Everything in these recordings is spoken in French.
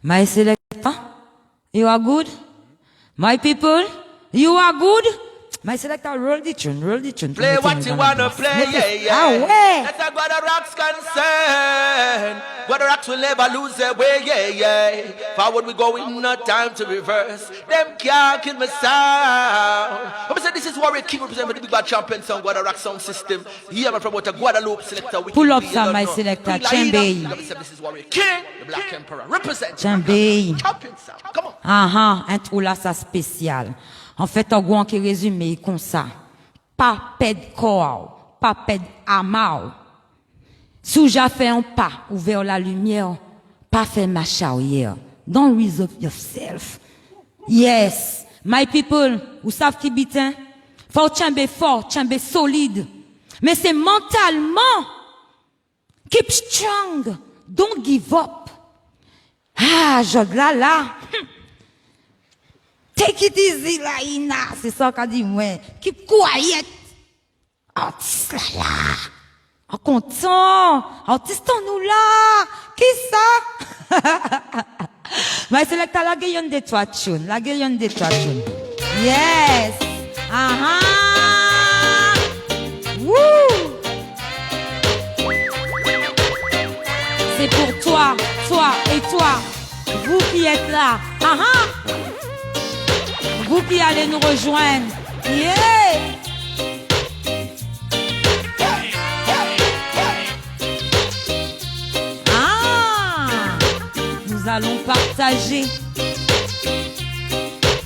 My selector, you are good. My people, you are good. My selector, roll the tune. Play what you wanna play, yeah. Ah ouais. That's how God the Rock's concerned. God the Rocks will never lose their way, yeah. Forward we going, not time to reverse. Them can't kill my sound. I'm saying this is Warrior King representing the Big Bad Champion sound, God the Rock sound system. Here I'm promoter Guadalupe selector. Pull up some, my selector, Chembe. This is Warrior King, the Black Emperor. Represent Chembe. Champion sound. Come on. Un trou là, ça spécial. En fait, en gros, qui résume comme ça. Pas pède corps, pas pède amal. Sous j'ai fait un pas, ouvert la lumière, pas fait ma charrière. Don't resolve yourself. Yes, my people, vous savez qui bitin? Faut chamber fort, chamber solide. Mais c'est mentalement. Keep strong. Don't give up. Ah, Jod là. Take it easy, là, Ina. C'est ça qu'a dit, ouais. Keep quiet. Artiste, là. En content. Artiste, nous, là. Qui ça? Mais c'est là que t'as la gaillonne des trois tunes. La gaillonne des trois tunes. Yes. Woo. C'est pour toi, toi et toi. Vous qui êtes là. Vous qui allez nous rejoindre. Yeah! Nous allons partager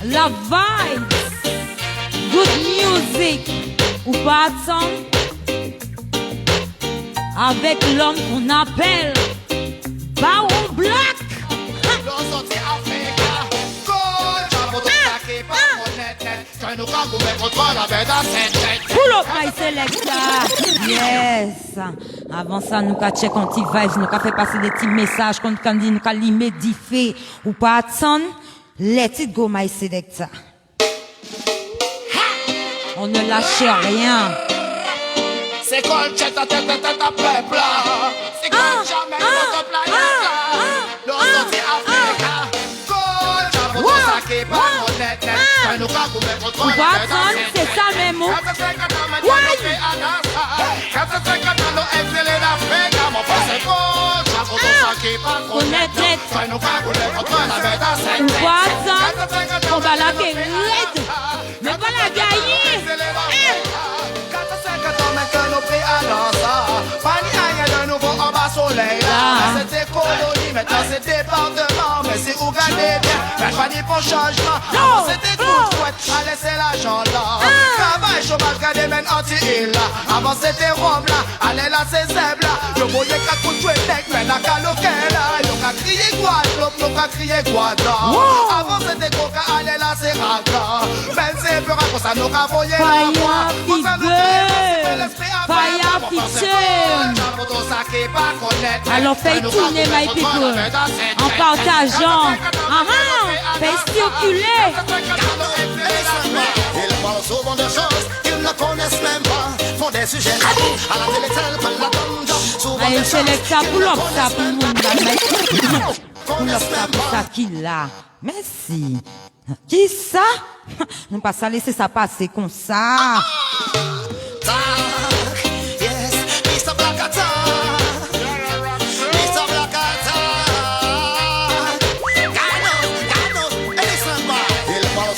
la vibe, good music, ou pas attendre, avec l'homme qu'on appelle Baron Black. Pull up my selector. Yes. Avant ça, nous avons check anti-vibes, nous avons fait passer des petits messages qu'on dit, nous avons l'immédiat ou pas attendre. Let it go, my selector. On ne lâche rien. C'est quoi le chat à tête à peuple? C'est quoi jamais notre planète? L'on sortit Africa. C'est ça même. On va la gagner. Mais pas la gagner. C'était colonie, maintenant c'est département. Mais c'est où gagner bien, mais pas ni pour changement. Avant c'était tout chouette, allez c'est l'argent là. Travail, chômage, gardez men anti-île là. Avant c'était Rome là, allez là c'est Zeb là. Le moyen qu'a coup de chouette, mais la caloquet là. Y'en a crié Guadeloupe, y'en a crié Guadeloupe. Avant c'était Coca, allez là c'est Raka. Ben c'est peu rare, ça nous a voyé Fire Picture. Alors fais tourner my people en partageant. Fais circuler. Ils parlent souvent de choses qu'ils ne connaissent même pas. Font des sujets tabous à la télé telle que la donne. Allez, select ça, pull up ça pour le monde. Pull up ça pour ça qui là. Merci. Qui ça? Nous pas ça laisser ça passer comme ça.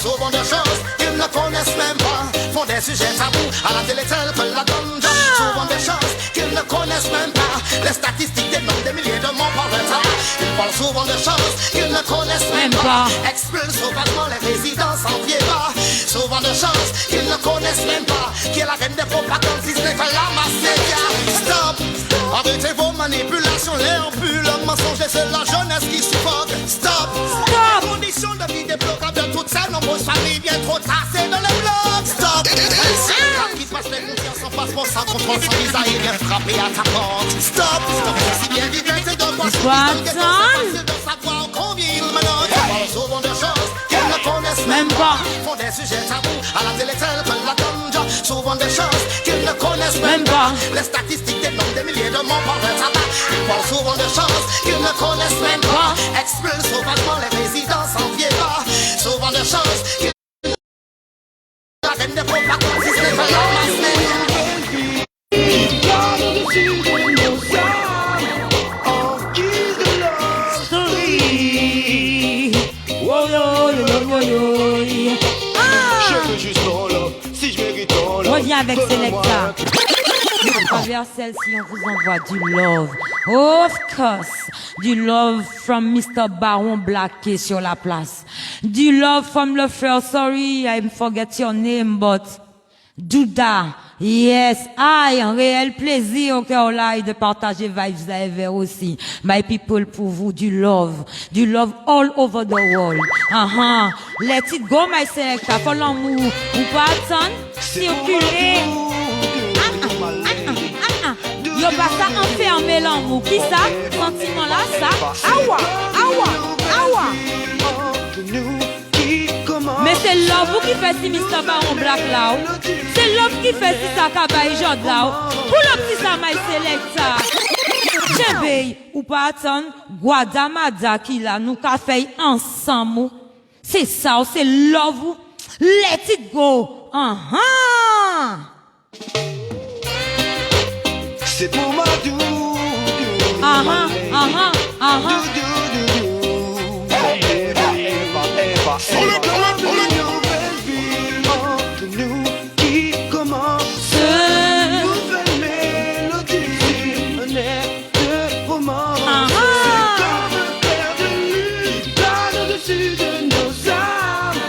Souvent de choses qu'ils ne connaissent même pas. Font des sujets tabous à la télé telle que la donne. Souvent des choses qu'ils ne connaissent même pas. Les statistiques dénombrent des milliers de morts par le tabac. Ils parlent souvent de choses qu'ils ne connaissent même pas. Expulsent sauvagement les résidents sans pied bas. Souvent de choses qu'ils ne connaissent même pas. Qui est la reine des propagandes si ce n'est que la masse média. Stop! Arrêtez vos manipulations, les ampules, le mensonge, c'est la jeunesse qui suffoque. Stop! Stop! Conditions de vie déplorables de toutes ces nombreuses familles bien trop tassées dans les blocs. Stop! Qui passe les confiances en passeport sans contrôle, sans visa et vient frapper à ta porte. Stop! Si bien vivre, c'est de quoi c'est de savoir combien il menotte. Ils parlent souvent de choses qu'ils ne connaissent même pas. Font des sujets tabous à la télé telle que la donne. Souvent des choses qu'ils ne connaissent même pas. Les statistiques dénombrent des milliers de morts par le tabac. Ils parlent souvent de choses qu'ils ne connaissent même pas. Expulsent sauvagement Je veux juste ton love, si je mérite ton love. Reviens avec Selecta. À travers celle-ci, on vous envoie du love. Of course. Du love from Mr. Baron Black qui est sur la place. Du love from le frère, sorry, I forget your name, but Judah. Yes, un réel plaisir au cœur là de partager vibes live aussi. My people, pour vous, du love all over the world. Let it go, my selector. For l'amour, ou pas attendre, circuler. Yo pas ça enfermer l'amour. Qui ça? Sentiment là, ça? Awa. Mais c'est love qui fait si Mr. Baron Black là. C'est love qui fait si ça Kabaye Jod là. Pour le petit ça, my selector. J'éveille, ou pas attendre, Guadamada qui là, nous qu'a fait ensemble. C'est ça, c'est love. Let it go. C'est pour ma doudou. C'est une nouvelle vie entre nous qui commence. Une nouvelle mélodie, un air de romance. C'est comme un clair de lune, plane au-dessus de nos âmes,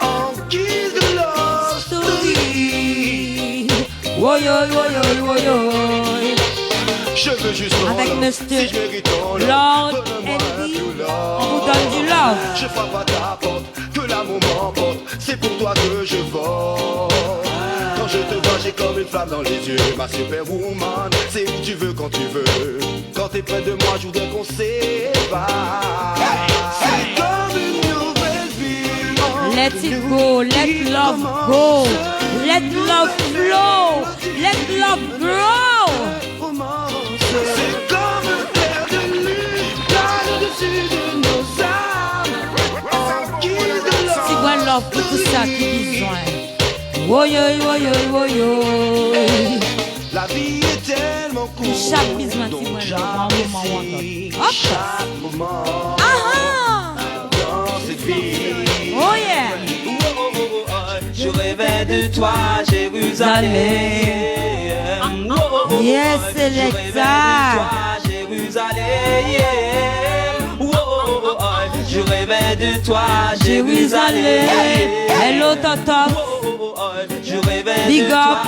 en guise de love story. Je veux juste ton avec love, Monsieur si je mérite ton love, Lord donne-moi Eddie, tout love. on vous donne du love. Je frappe à ta porte, que l'amour m'emporte, c'est pour toi que je vole. Quand je te vois, j'ai comme une flamme dans les yeux, ma superwoman, c'est où tu veux quand tu veux. Quand t'es près de moi, je voudrais qu'on s'évade. C'est comme une nouvelle vie. Let it go, let love go, let love flow, let love grow. C'est comme un clair de lune, plane au-dessus de nos âmes, en guise de love. Si bon love pour tout ça qui besoin. La vie est tellement courte, Chaque besoin, donc si bon chaque love, récit, hop. chaque moment dans cette vie. Oh yeah. Je rêvais de toi, Jérusalem. Yes, Selecta. Je rêvais de toi, Jérusalem. Hello, Toto. Je rêvais Big de up. toi,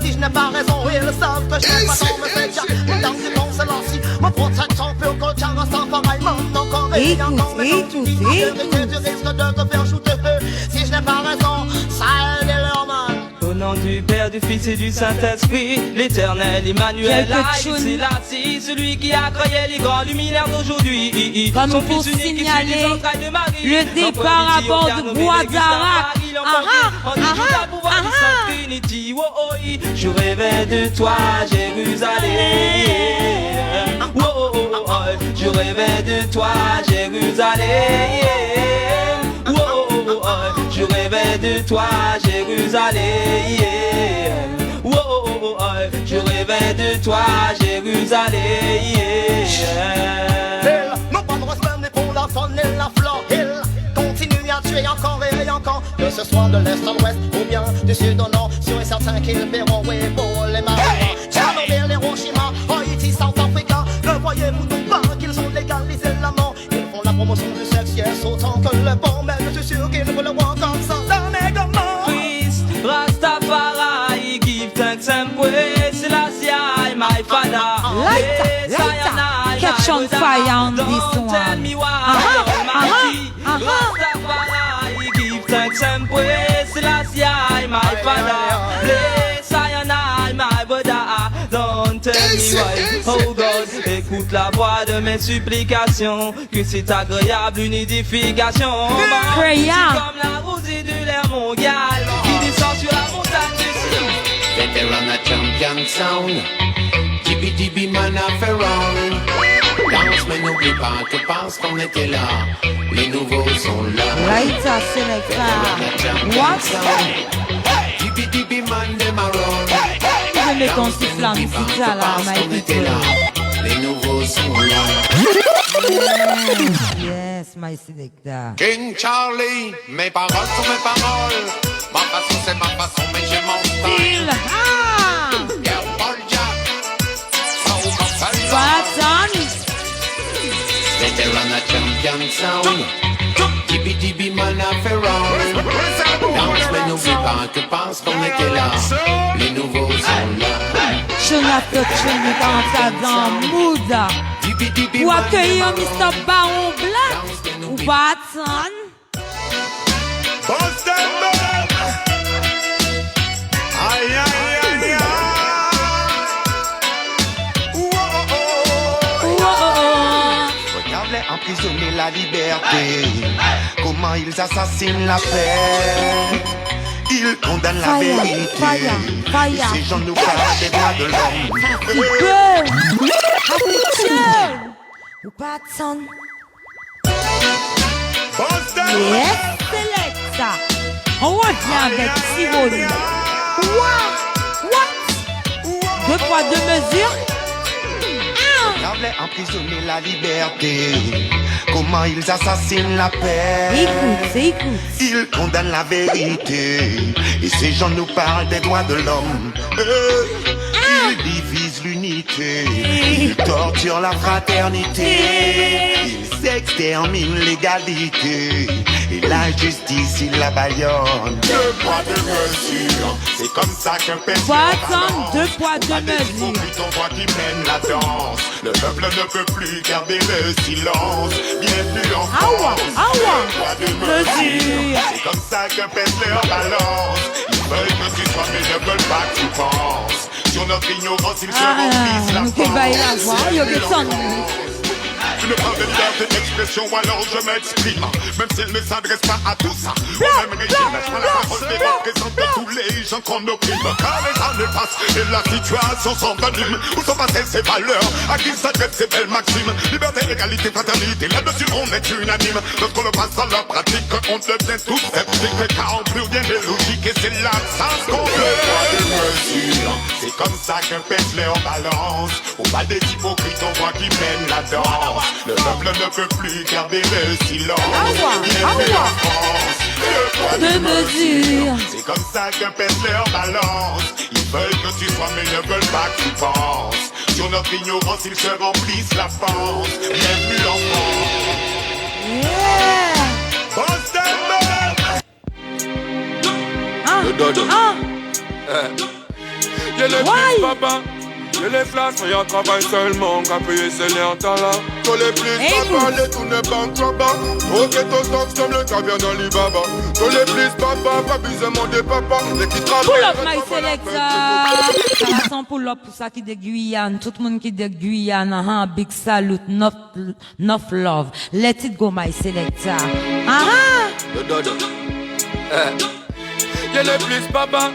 Si je n'ai pas raison, ils savent que je n'ai pas ton message. Mon dernier nom c'est l'ancien. Mon protection peut encore sans pareillement. Encore et encore, mais quand tu dis la vérité, tu risques de te faire shooter. Si je n'ai pas raison, ça aide leur man. Au nom du Père, du Fils et du Saint-Esprit, l'Éternel Emmanuel, c'est là, celui qui a créé les grands luminaires d'aujourd'hui. Comme Son pour Fils unique issu signaler des entrailles de Marie, le départ à bord de Guadarac. Je rêvais de toi, Jérusalem. Je rêvais de toi, Jérusalem. Je rêvais de toi, Jérusalem. Je rêvais de toi, Jérusalem. Non pas de respect mais pour la faune et la flore. Il continue à tuer encore et encore. Que ce soit de l'est à l'ouest ou bien du sud au nord. Sûr et certain qu'ils paieront oui pour les marins. Tchernobyl, Hiroshima, Haïti, South Africa. Ne voyez-vous donc pas qu'ils ont légalisé la mort? Ils font la promotion du sexe, yes, autant que le bon. Mais je suis sûr qu'ils veulent le voir comme ça dans mes gamins. Christ, Rastafari, give thanks and praise. Selassie, my father. Lighter, catch on fire on this Don't tell one. me why, Almighty. Rastafari, give thanks and praise. Selassie, my father. Bless I and I, my brother. Don't tell me why, oh God. Écoute la voix de mes supplications, que c'est agréable une édification. Créa. Comme la rosée de l'air mondial qui descend sur la montagne du Sion. Veteran a champion sound. DB man a Ferrari. Danse mais n'oublie pas que parce qu'on était là, les nouveaux sont là. Lighter, Selecta. What? Dibi dibi man dem a run. Je vais mettre ton siffle en musique là, my people. Les nouveaux sont là. Yes, my selector. King Charlie, mes paroles sont mes paroles. Ma façon c'est ma façon, mais j'ai mon style. Pierre Paul Jack, ça ou ma Watson. Veteran a champion sound. Dibi dibi man a ferrari. Danse mais n'oublie pas que pense qu'on était là. Les nouveaux sont là. Je n'ai pas de dans mood. Dibi dibi Ou man accueillir dem a Mr. run. Baron Black. Ou Watson. Aïe aïe aïe aïe. Regarde-les emprisonner la liberté. Comment ils assassinent la paix. Ils condamnent la Fire, vérité. fire, fire. Et ces gens nous parlent des droits de l'homme. Peu. Habituel. Ou Watson. Yes, selecta. On revient avec Tivoli. What? 2 poids 2 mesures. Regarde-les emprisonner la liberté. Comment ils assassinent la paix. Écoute. Ils condamnent la vérité. Et ces gens nous parlent des droits de l'homme. Ils divisent l'unité. Ils torturent la fraternité. Ils exterminent l'égalité. Et la justice, ils la baillonnent. 2 poids 2 mesures. C'est comme ça qu'un pèse. Watson, 2 poids 2 mesures. On voit qui mène la danse. Le peuple ne peut plus garder le silence. Bienvenue en France. Deux poids, deux mesures. C'est comme ça que pèse leur balance. Ils veulent que tu sois, mais ne veulent pas que tu penses. Sur notre ignorance, ils se remplissent la nous qui baillons la voix, il y a des sons. Tu ne parles de liberté d'expression, alors je m'exprime. Même s'il ne s'adresse pas à tous. Moi-même régime, je prends la parole des représentants de tous les gens qu'on opprime. Car les années passent et la situation s'envenime. Où sont passées ces valeurs? À qui s'adressent ces belles maximes? Liberté, égalité, fraternité, là-dessus on est unanime. Lorsqu'on le passe dans la pratique, on devient tous sceptiques. Car on plus rien de logique et c'est l'absence qu'on veut. C'est comme ça qu'un pèse leur balance. Au bal des hypocrites, on voit qui mènent la danse. Le peuple ne peut plus garder le silence. Bienvenue en France. 2 poids 2 mesures. C'est comme ça qu'un pèse leur balance. Ils veulent que tu sois mais ne veulent pas que tu penses. Sur notre ignorance, ils se remplissent la panse. Bienvenue en France. Y'a les plus papa, y'a les flashs, mais y'a travail seulement qu'à payer ses liens là. Tous les plus papa, les tout ne banques là-bas. Au ghetto tox comme le caviar dans l'Ibaba. Tous les plus papa, pas besoin de papa. Les qui travaillent. Pull up my selector. Ça va sans pull up pour ça qui de Guyane. Tout le monde qui de Guyane. Big salute, enough love. Let it go my selector. Y'a les plus papa.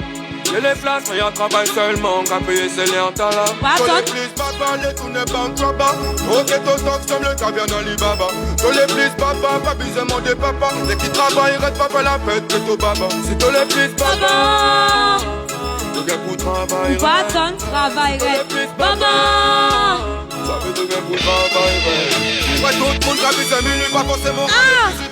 Y'a les flashs, mais y'a travail seulement qu'à payer ses liens là. Tous les plus papa, les tout ne banques là-bas. Au ghetto tox comme le caviar dans l'Ibaba. Tous les plus papa, pas besoin de papa. Les qui travaillent, restent pas la fête, c'est au baba. C'est tous les plus papa. Le gars pour travailler. Watson travaillerait. Maman. Ça veut dire que pour travailler. Ouais, tout le monde a vu 5 minutes, pas forcément.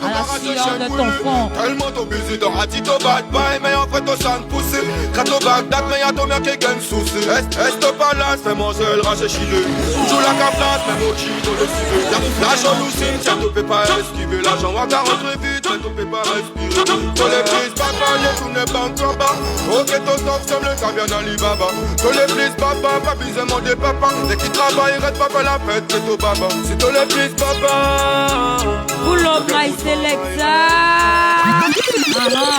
À la sueur de ton fond. Tellement ton busy dans la tito bad bye, mais en fait, ton sang poussé. Quand au Bagdad, mais y'a ton mien qui gagne souci. Est pas là, fais manger le rage chilé. Joue la caplate, même au chito le cible. La jalousie, tiens, tu peux pas esquiver. L'argent va t'arrêter vite, mais tu peux pas respirer. Tous les prises, papa, les tout ne banques là-bas. Au ghetto tox comme le caviar dans l'Ibaba. Tous les prises, papa, pas besoin de papa. Dès qu'ils travaillent, restent pas la fête, c'est au baba. C'est tous les prises, papa. Pull up my selector.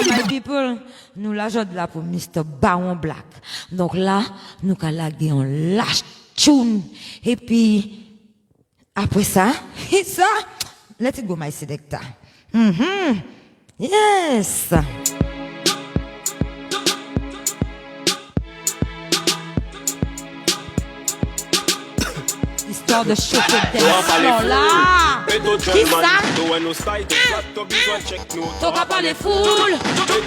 My people. Nous la jode là pour Mr. Baron Black. Donc là, nous qu'à laguer en lâche tune. Et puis, après ça, let it go my selector. Yes. histoire de choquer des flots là. Qui ça? T'as qu'à parler full. T'as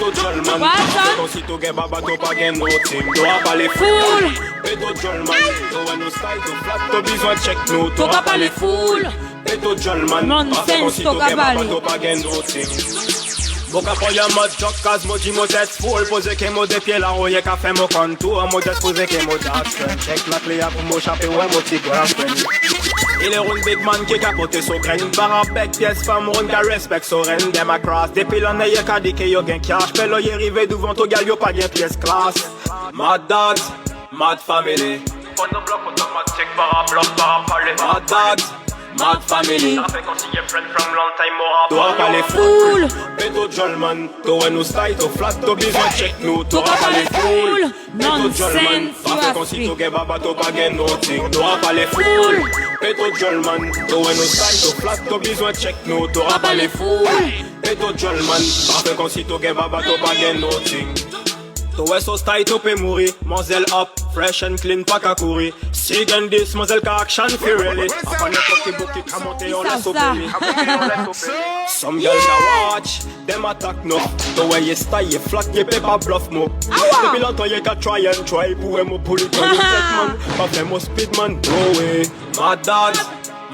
qu'à parler full. Nonsense, t'as qu'à parler. Boka po ya mod jok kaz mo di mo tête full. Pose ke mo de pied la roye ka fait mo contour. Mo just pose ke mo dark friend. Check la clé ya pour mo chaper ouais mo ti girlfriend. Il est un big man qui capote so grain. Barabek pièce femme run ka respect so ren. Dem a cross. Depuis l'année y'a ka di ke yo gen cash. Pelo y rive devant to gal yo pas gen pièce classe. Mad dogs, mad family. On no block automatique parabloc parapalé. Mad dogs, mad family. Ça fait consigner friend from long time more. Toi pas les full. Peto Jolman, to when nous style to flat to besoin check nous. Toi pas les full. Peto Jolman, ça fait consigner to get baba to pas gen nothing. Toi pas les full. Peto Jolman, to when nous style to flat to besoin check nous. Toi pas les full. Peto Jolman, ça fait consigner to get baba to pas gen nothing. To west so style to pe mouri, Moselle up, fresh and clean pas qu'à courir. Sig and this, Moselle ka action fi really. Après n'importe qui qui monte on laisse au pays. Some girls ka watch, them attack no. To where you style, you flat, you paper bluff mo. Depuis longtemps you ka try and try, pour mo pull it on you take man. Pas fait mo speed man, go away. Mad dogs,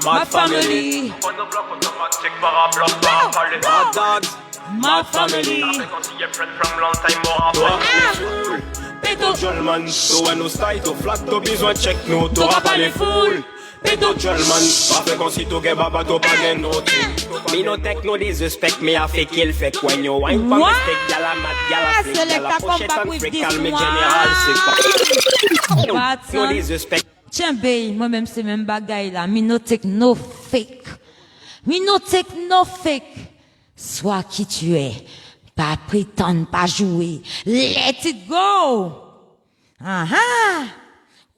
mad family. On the block automatique, parabloc, parapalé. Mad dogs. My family. Peto Jolman, to when nous style to flat to besoin check nous. T'auras pas les full. Peto Jolman, pas fait qu'on si to get baba to pas gen nothing. Me no take no disrespect, me a fake kill fake when you wine for mistake. Yalla mad, yalla fake, yalla pochette and freak, calme général c'est pas. No disrespect. Tiens, bay, moi-même c'est même bagaille là. Me no take no fake. Me no take no fake. Sois qui tu es, pas prétendre, pas jouer. Let it go.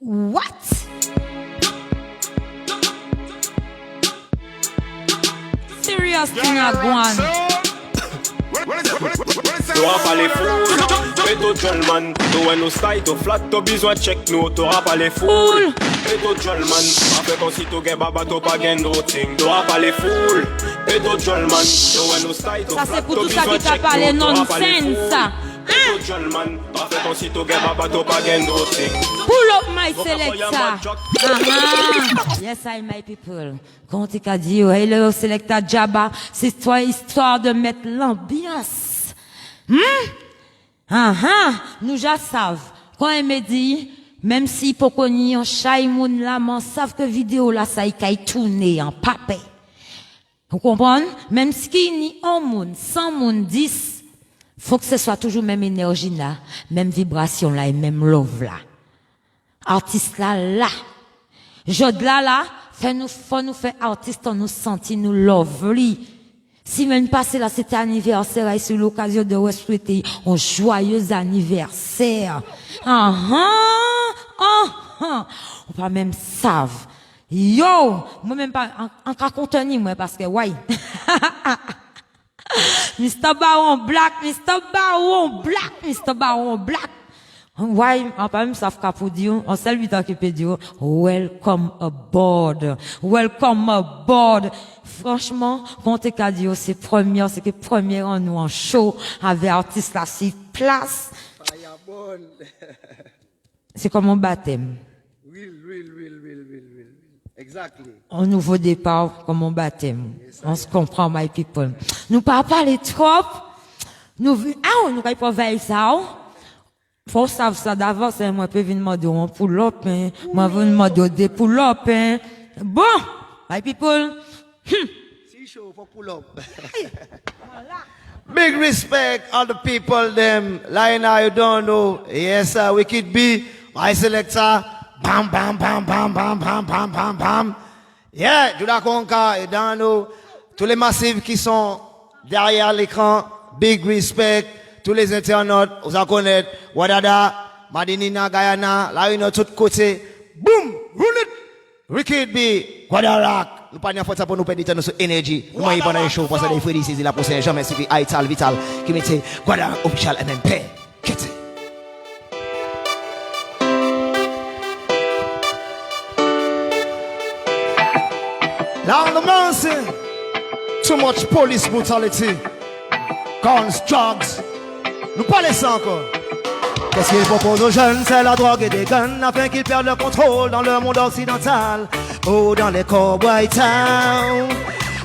What? Serious thing a gone. T'auras pas les foules. Peto Jolman, to when nous style to flat to besoin check nous. T'auras pas les foules. Peto Jolman, pas fait qu'on si to get baba to pas gen nothing. T'auras pas les foules. Peto Jolman, to when nous style to flat to besoin check nous. T'auras pas les foules. Peto Jolman, pas fait qu'on si to get baba to pas gen nothing. Pull up my selector. Yes, I my people. Quand tu as dit, hello selector Jabba, c'est toi histoire de mettre l'ambiance. Nous já savent. Quand elle me dit, même si pour qu'on y en chai moun là, m'en savent que vidéo là, ça y a tourné en papé. Vous comprenez? Même si il y a un moun, 100 moun, 10, faut que ce soit toujours même énergie là, même vibration là et même love là. Artiste là. Jod là, faut nous faire artiste, on nous sentit, nous lovely. Si même passé là, c'était anniversaire, et c'est l'occasion de souhaiter un joyeux anniversaire. On pas même savent. Yo, moi même pas, en cas contenu, moi, parce que, ouais. Mr. Baron Black. Ouais, on pas même savent qu'à pour dire, on sait lui qui peut dire, welcome aboard. Franchement, quand t'es qu'à dire, c'est que première en nous en show, avec artiste là, 6 places. C'est comme un baptême. Will. Exactly. Un nouveau départ, comme un baptême. On se comprend, my people. Nous pas parler trop. Nous pas veiller ça. Faut savoir ça d'avance, moi, peux venir demander un pull-up, moi, venir demander des pull-up, Bon, my people. See show for pull up. Big respect all the people them lying now you don't know. Yes sir, Wicked B, my selector. Bam. Yeah, Judah Conca et don't know. Tous les massifs qui sont derrière l'écran, big respect. Tous les internautes, vous en connaissez. Wadada, Madinina, Guyana, là you know tout côté. Boom, run it. Wicked B, Guadalak. Nous pas n'y faire pour nous perdre notre énergie. Nous m'y pendant les shows parce que les frères ici la prochaine jamais suivi Ital Vital qui mettait Guadalak official MMP. Qu'est-ce Lord of mercy. Too much police brutality. Guns, drugs. Nous pas laissons encore. Qu'est-ce qu'il propose aux jeunes? C'est la drogue et des guns afin qu'ils perdent le contrôle dans le monde occidental. Oh, dans les cowboy town.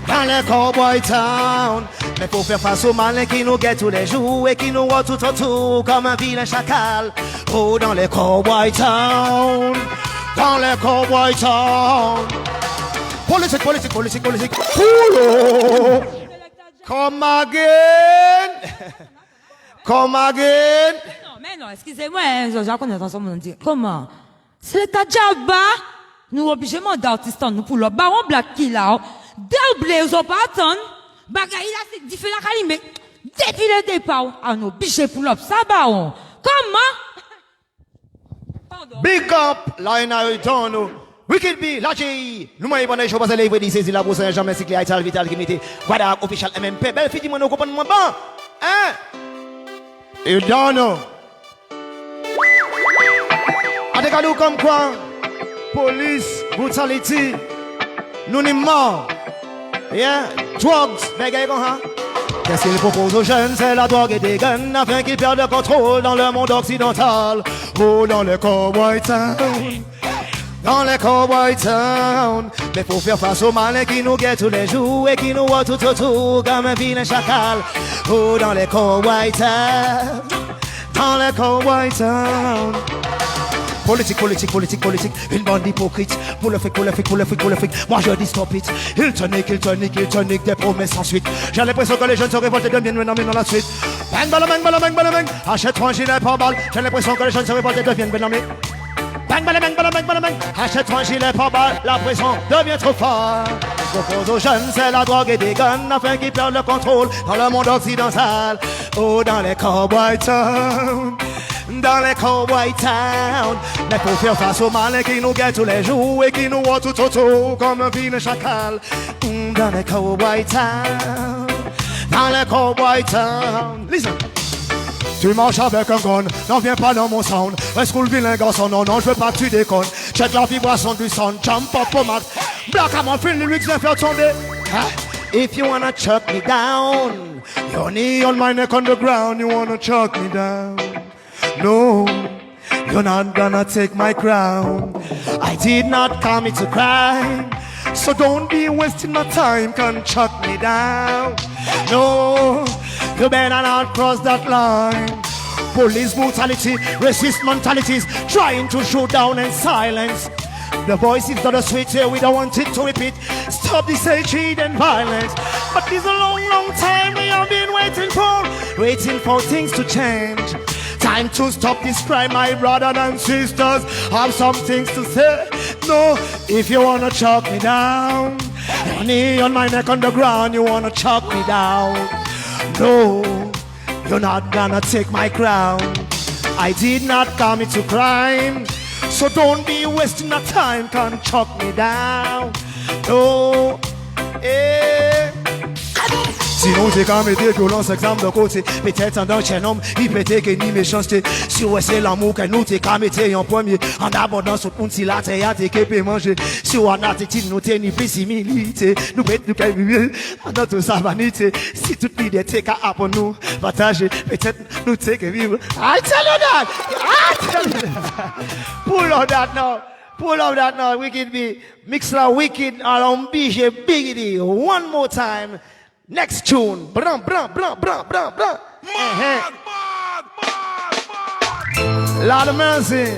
Dans les cowboy town. Mais pour faire face aux malins qui nous guettent tous les jours et qui nous voient tout autour comme un vilain chacal. Oh, dans les cowboy town. Dans les cowboy town. Politique, politique, politique, politique. Pulo. Come again. Come again. Mais non, excusez-moi, je connais ensemble, on dit, comment? C'est l'état Jabba, nous obligés d'artistes, nous pour le baron black qui là, double, ils ont pas attendre, bagay, il a c'est différent, mais depuis le départ, on obligé pour le ça baron. Comment? Pardon. Big up, Lionel Return. Wicked B, Lachi. Nous m'avons bonne chose parce que les vrais disent la bourse jamais cyclé à Ital Vital qui m'était. Voilà, official MMP. Belle fille, dis-moi, nous comprenons moins bon. Hein? You don't know. Avec nous comme quoi? Police, brutality. Nous n'y mort. Yeah? Drugs, bagay comme ça. Qu'est-ce qu'il propose aux jeunes? C'est la drogue et des guns afin qu'ils perdent le contrôle dans le monde occidental. Oh, dans le cowboy town. Dans les cowboy town. Mais pour faire face aux malins qui nous guettent tous les jours et qui nous voient tout autour comme un vilain chacal. Oh, dans les cowboy town. Dans les cowboy town. Politique, politique, politique, politique. Une bande d'hypocrites. Pour le fric, pour le fric, pour le fric, pour le fric. Moi je dis stop it. Il tonique, des promesses sans suite. J'ai l'impression que les jeunes se révoltent de bien maintenant dans la suite. Bang, bang, bang, bang, bang, bang. Achète-toi un gilet par balle. J'ai l'impression que les jeunes se révoltent de bien maintenant. Bang, bang, bang, bang, bang, bang, bang. Achète-toi un gilet par balle. La pression devient trop forte. Propose aux jeunes, c'est la drogue et des guns afin qu'ils perdent le contrôle dans le monde occidental. Oh, dans les cowboy town. Dans les cowboy town. Mais pour faire face aux malins qui nous guettent tous les jours et qui nous voient tout autour comme un vilain chacal. Dans les cowboy town. Dans les cowboy town. Listen. Tu marches avec un gun, n'en viens pas dans mon sound. Reste cool vilain garçon, non, non, je veux pas que tu déconnes. Check la vibration du son, jump up au max. Black à mon film, lyrics viens faire tomber. If you wanna chuck me down, your knee on my neck on the ground, you wanna chuck me down. No, you're not gonna take my crown. I did not come here to crime, so don't be wasting my time, can chuck me down. No, you better not cross that line. Police brutality, racist mentalities, trying to shoot down and silence. The voices that are sweet here, we don't want it to repeat. Stop this hatred and violence. But this a long, long time we have been waiting for things to change. Time to stop this crime, my brothers and sisters. Have some things to say. No, if you wanna chuck me down, your knee on my neck on the ground, you wanna chuck me down. No, you're not gonna take my crown. I did not come into crime, so don't be wasting your time, can't chuck me down. No, eh. Sinon t'es qu'à mettre violence exemple de côté. Peut-être en d'un chien homme, il peut-être que ni méchanceté. Si ouais c'est l'amour que nous t'es qu'à mettre en premier. En abondance tout le monde si la terre t'es qu'à peut manger. Si on a t'es nous t'es ni possibilité. Nous bêtes nous qu'à vivre dans toute sa vanité. Si toute l'idée t'es qu'à pour nous partager. Peut-être nous t'es qu'à vivre. I tell you that. I tell you that. Pull out that now. Pull out that now. Wicked be. Mix la wicked along BJ Biggity. One more time. Next tune. Bram, bram, bram, bram, bram, bram. Lord of mercy.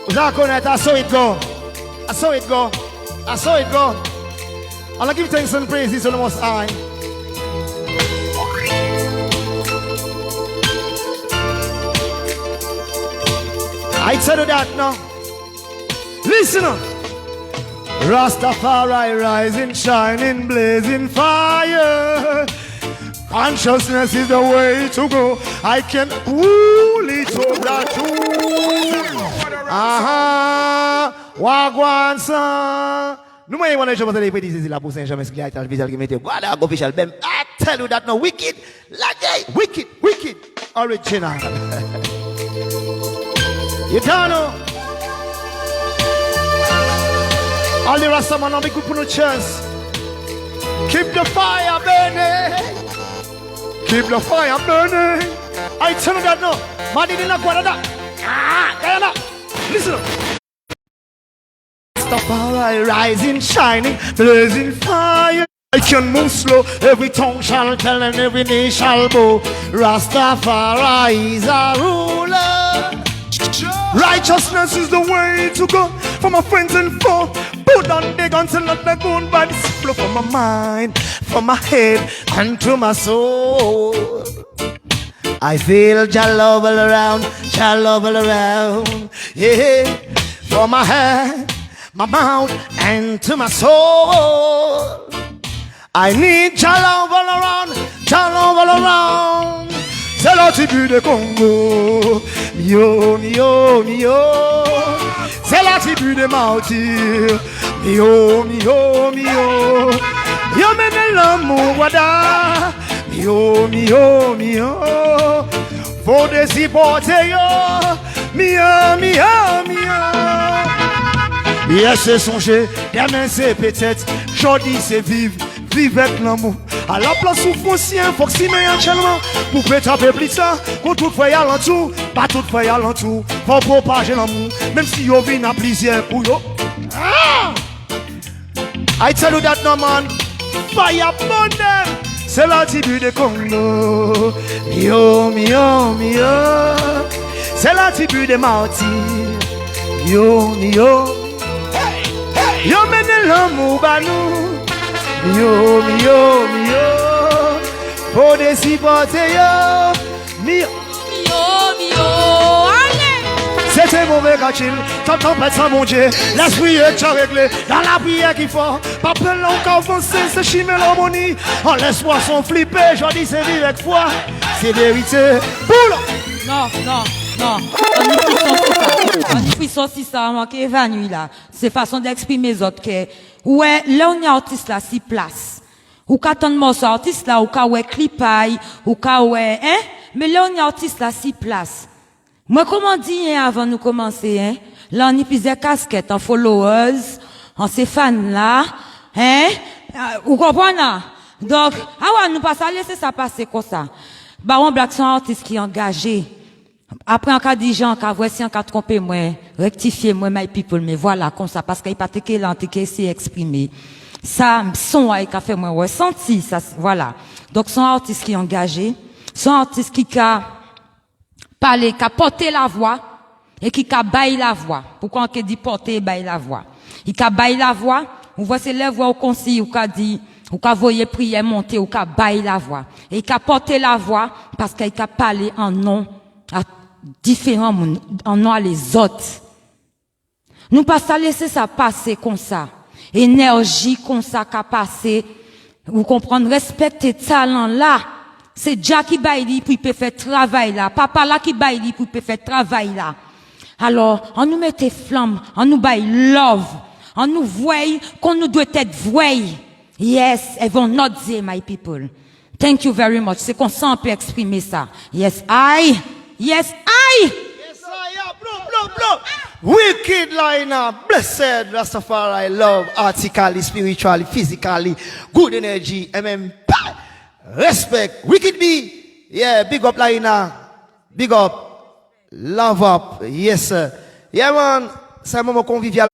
Zakonet, I saw it go. I saw it go. I saw it go. I'll give thanks and praises to the Most High. I tell you that now. Listen up. Rastafari rising, shining, blazing fire. Consciousness is the way to go. I can pull it over too. Aha, wagwan sa. Nous m'avons dit que les petits c'est la pour Saint-Jean qui a été visuel qui mettait voilà official ben I tell you that no wicked like wicked original. You don't know. All the Rastaman on be good for no chance. Keep the fire burning. Keep the fire burning. I tell you that now. Madinina Guadada. Guyana. Listen up. Rastafari rising, shining, blazing fire. I can move slow, every tongue shall tell and every knee shall bow. Rastafari is a ruler. Righteousness is the way to go for my friends and foe. Put on the guns and let the gun by the flow from my mind, from my head, and to my soul. I feel Jah love all around, Jah love all around. Yeah, from my head, my mouth, and to my soul. I need Jah love all around, Jah love all around. C'est la tribu de Congo, mio, mio, mio. C'est la tribu de Martyr, mio, mio, mio. Yo mène l'amour, wada, mio, mio, mio. Faut des supporter yo, mio, mio, mio. Hier c'est songer, demain c'est peut-être, aujourd'hui c'est vivre, vivre avec l'amour. À la place où foncien, faut que si mais actuellement, pour peut taper plus ça, qu'on tout fait à l'entour, pas tout fait à l'entour, faut propager l'amour, même si yo vient à plusieurs pour yo. Ah! I tell you that no man, fire burn them. C'est la tribu de Congo, mio, mio, mio. C'est la tribu de Martyr, mio, mio. Yo mène l'amour à nous. Mio, mio, mio. Faut des supporter yo. Mio, mio, allez. C'était mauvais gâchis. Tant tempête sans mon Dieu. L'esprit est réglé. Dans la prière qu'il faut. Pas plein encore avancer. C'est chimère l'harmonie. On laisse poisson flipper. Je dis c'est vivre avec foi. C'est vérité. Boule. Non, non. Non, on y pris ça, ça, on qui évanoui là. C'est façon d'exprimer les autres que, ouais, là on y a artiste là, 6 places. Ou qu'à tant de morceaux artiste là, ou qu'à ouais clipaille, ou qu'à ouais, hein? Mais là on y a artiste là, 6 places. Moi, comment dire, hein, avant de nous commencer, hein? Là on y plusieurs casquettes, en followers, en ces fans là, hein? Vous comprenez? Donc, ah ouais, nous pas ça laisser ça passer comme ça. Baron Black sont artistes qui sont engagés. Après, en cas de gens, en cas voici, en cas de tromper, moi, rectifier, moi, my people, mais voilà, comme ça, parce qu'il n'y a pas de qu'il essayer d'exprimer. Ça, son, il a fait, moi, ressenti, ça, voilà. Donc, son artiste qui est engagé, son artiste qui a parlé, qui a porté la voix, et qui a baillé la voix. Pourquoi on dit porter et bailler la voix? Il a baillé la voix, on voit ses lèvres au conseil, ou qu'a dit, ou qu'a voyé prier monter, ou qu'a baillé la voix. Et il a porté la voix, parce qu'il a parlé en nom, à différents en nom à les autres. Nous pas ça laisser ça passer comme ça. Énergie comme ça qu'a passé. Vous comprenez, respecter talent là. C'est Jah qui baille pour peut faire travail là. Papa là qui baille pour peut faire travail là. Alors, on nous mette flamme, on nous baille love, on nous voie qu'on nous doit être voie. Yes, elles vont not dire my people. Thank you very much. C'est qu'on s'en peut exprimer ça. Yes, I. Yes, I. Yes, I. Blow, blow, blow. Wicked liner, blessed Rastafari, love, artically, spiritually, physically, good energy, respect. Wicked be, yeah, big up liner, big up, love up, yes sir. Yeah man, c'est un moment convivial.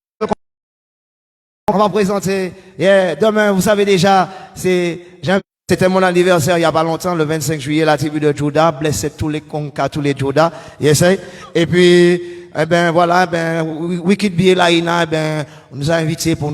On va présenter, yeah, demain, vous savez déjà, c'était mon anniversaire il y a pas longtemps, le 25 juillet, la tribu de Judah, blessed tous les Conca, tous les Judah, yes sir. Et puis, eh ben voilà, Wicked Be Laina, on nous a invités pour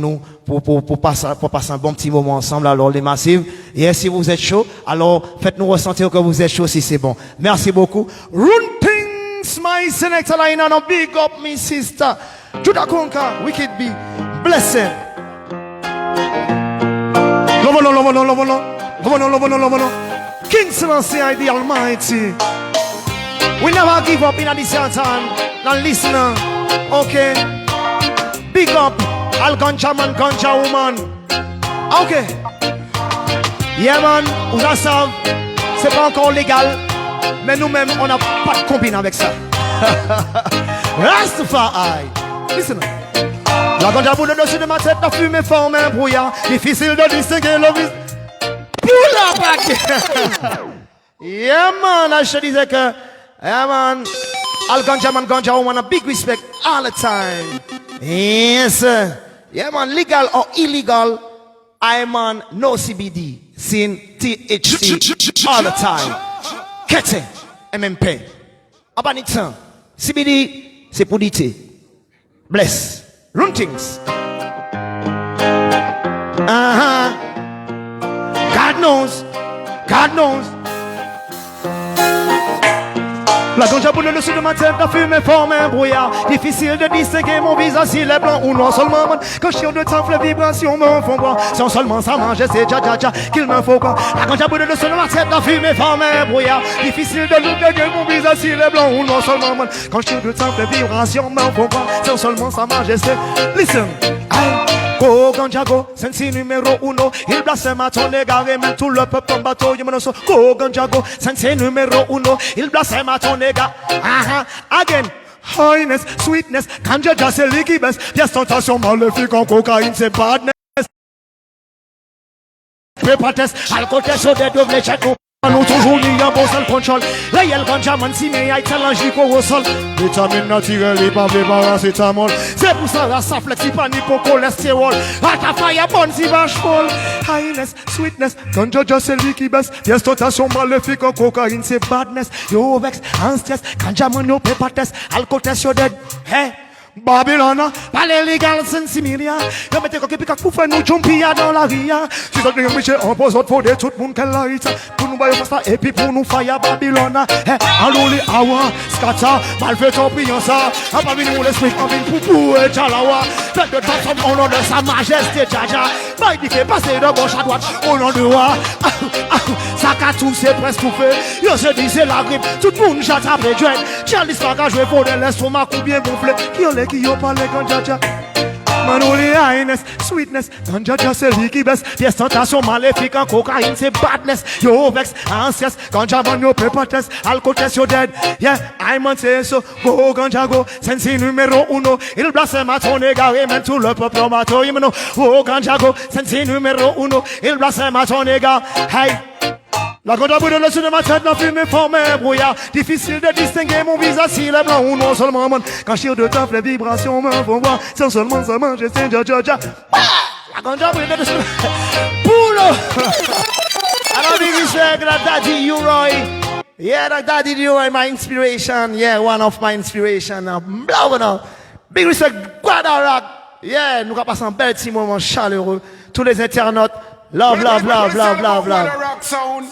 passer un bon petit moment ensemble. Alors les massifs, et si vous êtes chaud, alors faites-nous ressentir que vous êtes chaud si c'est bon. Merci beaucoup. Runtings, my selector Laina, no big up me sister. Judah Conca, Wicked Be, blessed. Lovono. King Selassie, the Almighty. We never give up in this time. Now listen, okay. Big up, all ganja man, ganja woman. Okay. Yeah man, vous en savez, c'est pas encore légal, mais nous-mêmes, on n'a pas de combine avec ça. Rastafari. Listen. La ganja boule dessus de ma tête, la fumée forme un brouillard. Difficile de distinguer le visage. Pull up. Yeah, man. I should say que, yeah, man. All ganja want a big respect all the time. Yes, sir. Yeah, man. Legal or illegal, I man no CBD. Sin THC all the time. Kete, MMP. Abanitan. CBD, c'est pour dire. Bless. Run things. God knows. God knows. La ganja boule dessus de ma tête, la fumée forme un brouillard. Difficile de distinguer mon visage s'il est blanc ou noir seulement. Quand je tire de temps, les vibrations me font boire. Si seulement ça mange, c'est dja qu'il me faut quoi. La ganja boule dessus de ma tête, la fumée forme un brouillard. Difficile de distinguer mon visage s'il est blanc ou noir seulement. Quand je tire de temps, les vibrations me font boire. Si seulement ça mange, c'est. Listen. Go ganja go, sensi numéro uno. Il blasphème à ton égard et même tout le peuple en bateau. Go ganja go, sensi numéro uno. Il blasphème à ton égard. Again. Highness, sweetness, ganja just c'est liquid best. Pièce tentation maléfique en cocaïne, c'est badness. Paper test, alcool test, so they double check. Nous toujours ni un bon seul contrôle. Réel ganja man si mais aïe talent j'y au sol. Vitamine naturelle et pas de paracétamol. C'est pour ça la sa flexi panique pour cholestérol. Ata fire bonne si vache folle. Highness, sweetness, ganja just c'est lui qui baisse. Pièce tentation maléfique en cocaïne c'est badness. Yo vex, en stress, ganja man no paper test, alcool test yo dead. Hey. Babylone, pas les légal sensimilia. Y'a mettez coquille pique pour faire nous jumpia dans la ria. Si ça devient riche, on pose autre pour des tout le monde qu'elle light. Pour nous bailler ça et puis pour nous fire Babylone. En l'oli awa, scata, mal fait ton pion ça. A pas venu l'esprit, on vient pour pour et chalawa. Faites de temps au nom de sa majesté Jaja. Bah il fait passer de gauche à droite au nom de roi. Ça qu'a tout c'est presque tout fait. Yo se dit c'est la grippe, tout le monde chatte après dread. Charlie Stark a joué pour de l'estomac ou bien gonflé. Qui yo parle ganja man only highness, sweetness, ganja c'est lui qui baisse. Pièce tentation maléfique en cocaïne c'est badness. Yo vex, anxious, ganja man yo paper test, alcool test yo dead. Yeah, I'm on say so, go ganja go, sensi numéro uno. Il blasphème à ton égard et même tout le peuple en bateau. Go ganja go, sensi numéro uno. Il blasphème à ton égard. Hey. La ganja boule dessus de ma tête, la fumée forme un brouillard. Difficile de distinguer mon visage s'il est blanc ou non seulement. Quand je tire de temps, les vibrations me font voir. Sans seulement ça mange, c'est dja. La ganja boule dessus. Boulot. Alors, big respect, la Daddy U-Roy. Yeah, that Daddy U-Roy, my inspiration. Yeah, one of my inspiration. Big respect, Guadarak. Yeah, nous allons passer un bel petit moment chaleureux. Tous les internautes. Love.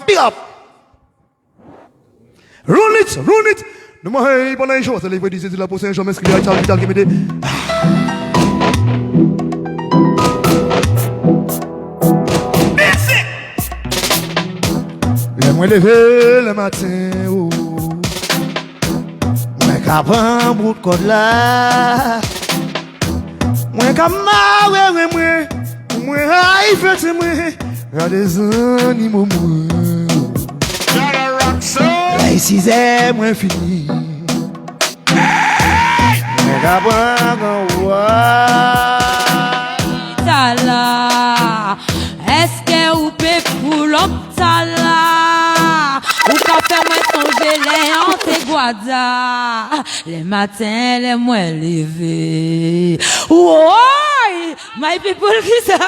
Big up. Run it. No more hey, but I show. Celebrate this is la possession. Je m'excuse. I tell give me the. Laisse-moi lever le matin. Moi cap un bout de code là. Moi cap marrer moi fait moi. Y'a des animaux moi. Là ici c'est moins fini. Tala, est-ce que vous pouvez pour l'optala? Ou qu'a fait moi songer les antéguada? Les matins, les moins levés. Ouai! My people qui ça?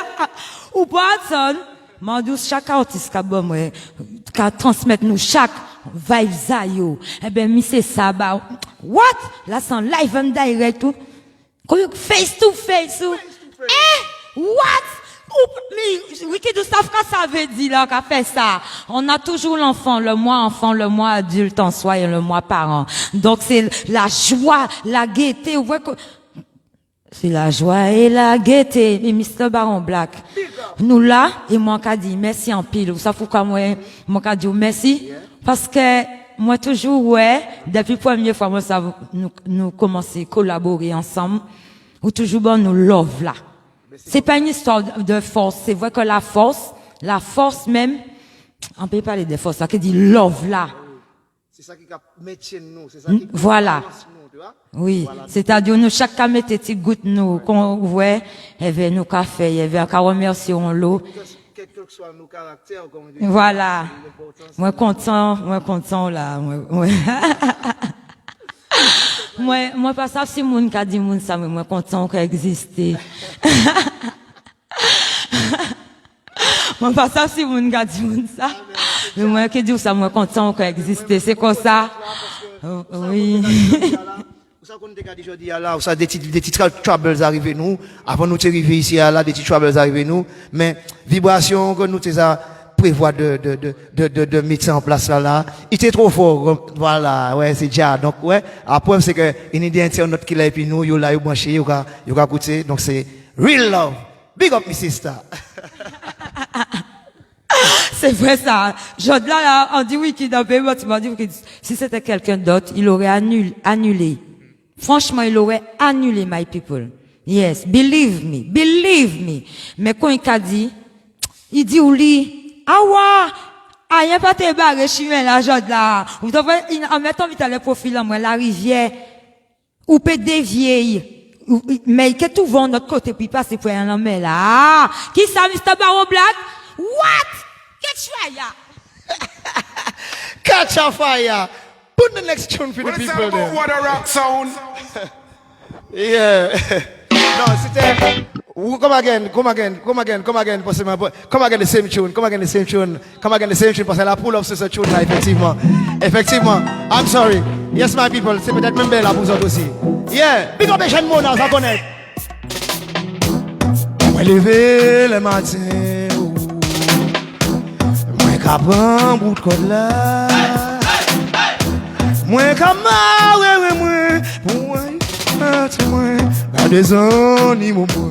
Ou pas son? M'en douce chaque artiste qu'a bon moi, qu'a transmettre nous chaque vibe zayo. Eh ben, mi c'est ça, bah. What? Là, c'est en live and direct, tout. Face to face, tout. Eh? What? Mais, Wiki du Safka, ça veut dire, là, qu'a fait ça. On a toujours l'enfant, le mois adulte en soi et le mois parent. Donc, c'est la joie, la gaieté, vous voyez que, c'est la joie et la gaieté. Et Mr. Baron Black. Nous là, et moi qu'a dit merci en pile. Vous savez pourquoi moi qu'a dit merci? Parce que, moi toujours, ouais, depuis la première fois, moi, ça, nous commencer à collaborer ensemble. Ou toujours bon, nous love là. C'est pas une histoire de force. C'est vrai que la force même, on peut parler de force, ça qui dit love là. C'est ça qui a métier nous, c'est ça qui voilà. Oui, voilà. C'est-à-dire nous chaque cas mettait petit goutte nous qu'on voit, il y avait nos cafés, il y avait un cas remercier on l'eau. quel que soit nos caractères, comme on dit. Voilà. Moi content là. Moi pas ça si moun ka di moun ça mais moi content qu'on exister. Moi pas ça si moun ka di moun ça. Mais moi qui dis ça moi content qu'on exister, c'est comme ça. Oui. Ça qu'on te dit aujourd'hui là, ça des petits troubles arrivent nous, avant nous arriver ici là, des petits troubles arrivent nous, mais vibration que nous prévoit de mettre en place là, il était trop fort, voilà, ouais, c'est déjà, donc ouais, après c'est que il y a des internautes qui là et puis nous, yo là, yo branché, yo ka écouter, donc c'est real love, big up my sister. C'est vrai ça. Là, on dit oui qu'il dans le tu m'as dit que si c'était quelqu'un d'autre, il aurait annulé. Franchement, il aurait annulé my people. Yes, believe me. Mais quand il dit ouli, ah ouais, y a pas te barre chimé là, là. Vous devez, en mettant vite le profil en moi, la rivière, ou peut dévier. Mais que tout va de notre côté, puis passer pour un homme là. Qui ça, Mr. Barrow Black? What? Catch fire! Catch a fire! Put the next tune for the people there. What a rock sound. Yeah. No, c'était. Come again, possiblement. Come again, the same tune. Parce que la pull-up, c'est ce tune là, effectivement. I'm sorry. Yes, my people, c'est peut-être même belle là pour vous aussi. Yeah, big up les jeunes monas, ça connaît. Moi, lever le matin. Moi, capant, bout de code là. Moi, camarade, moi, pour moi, à des animaux, moi.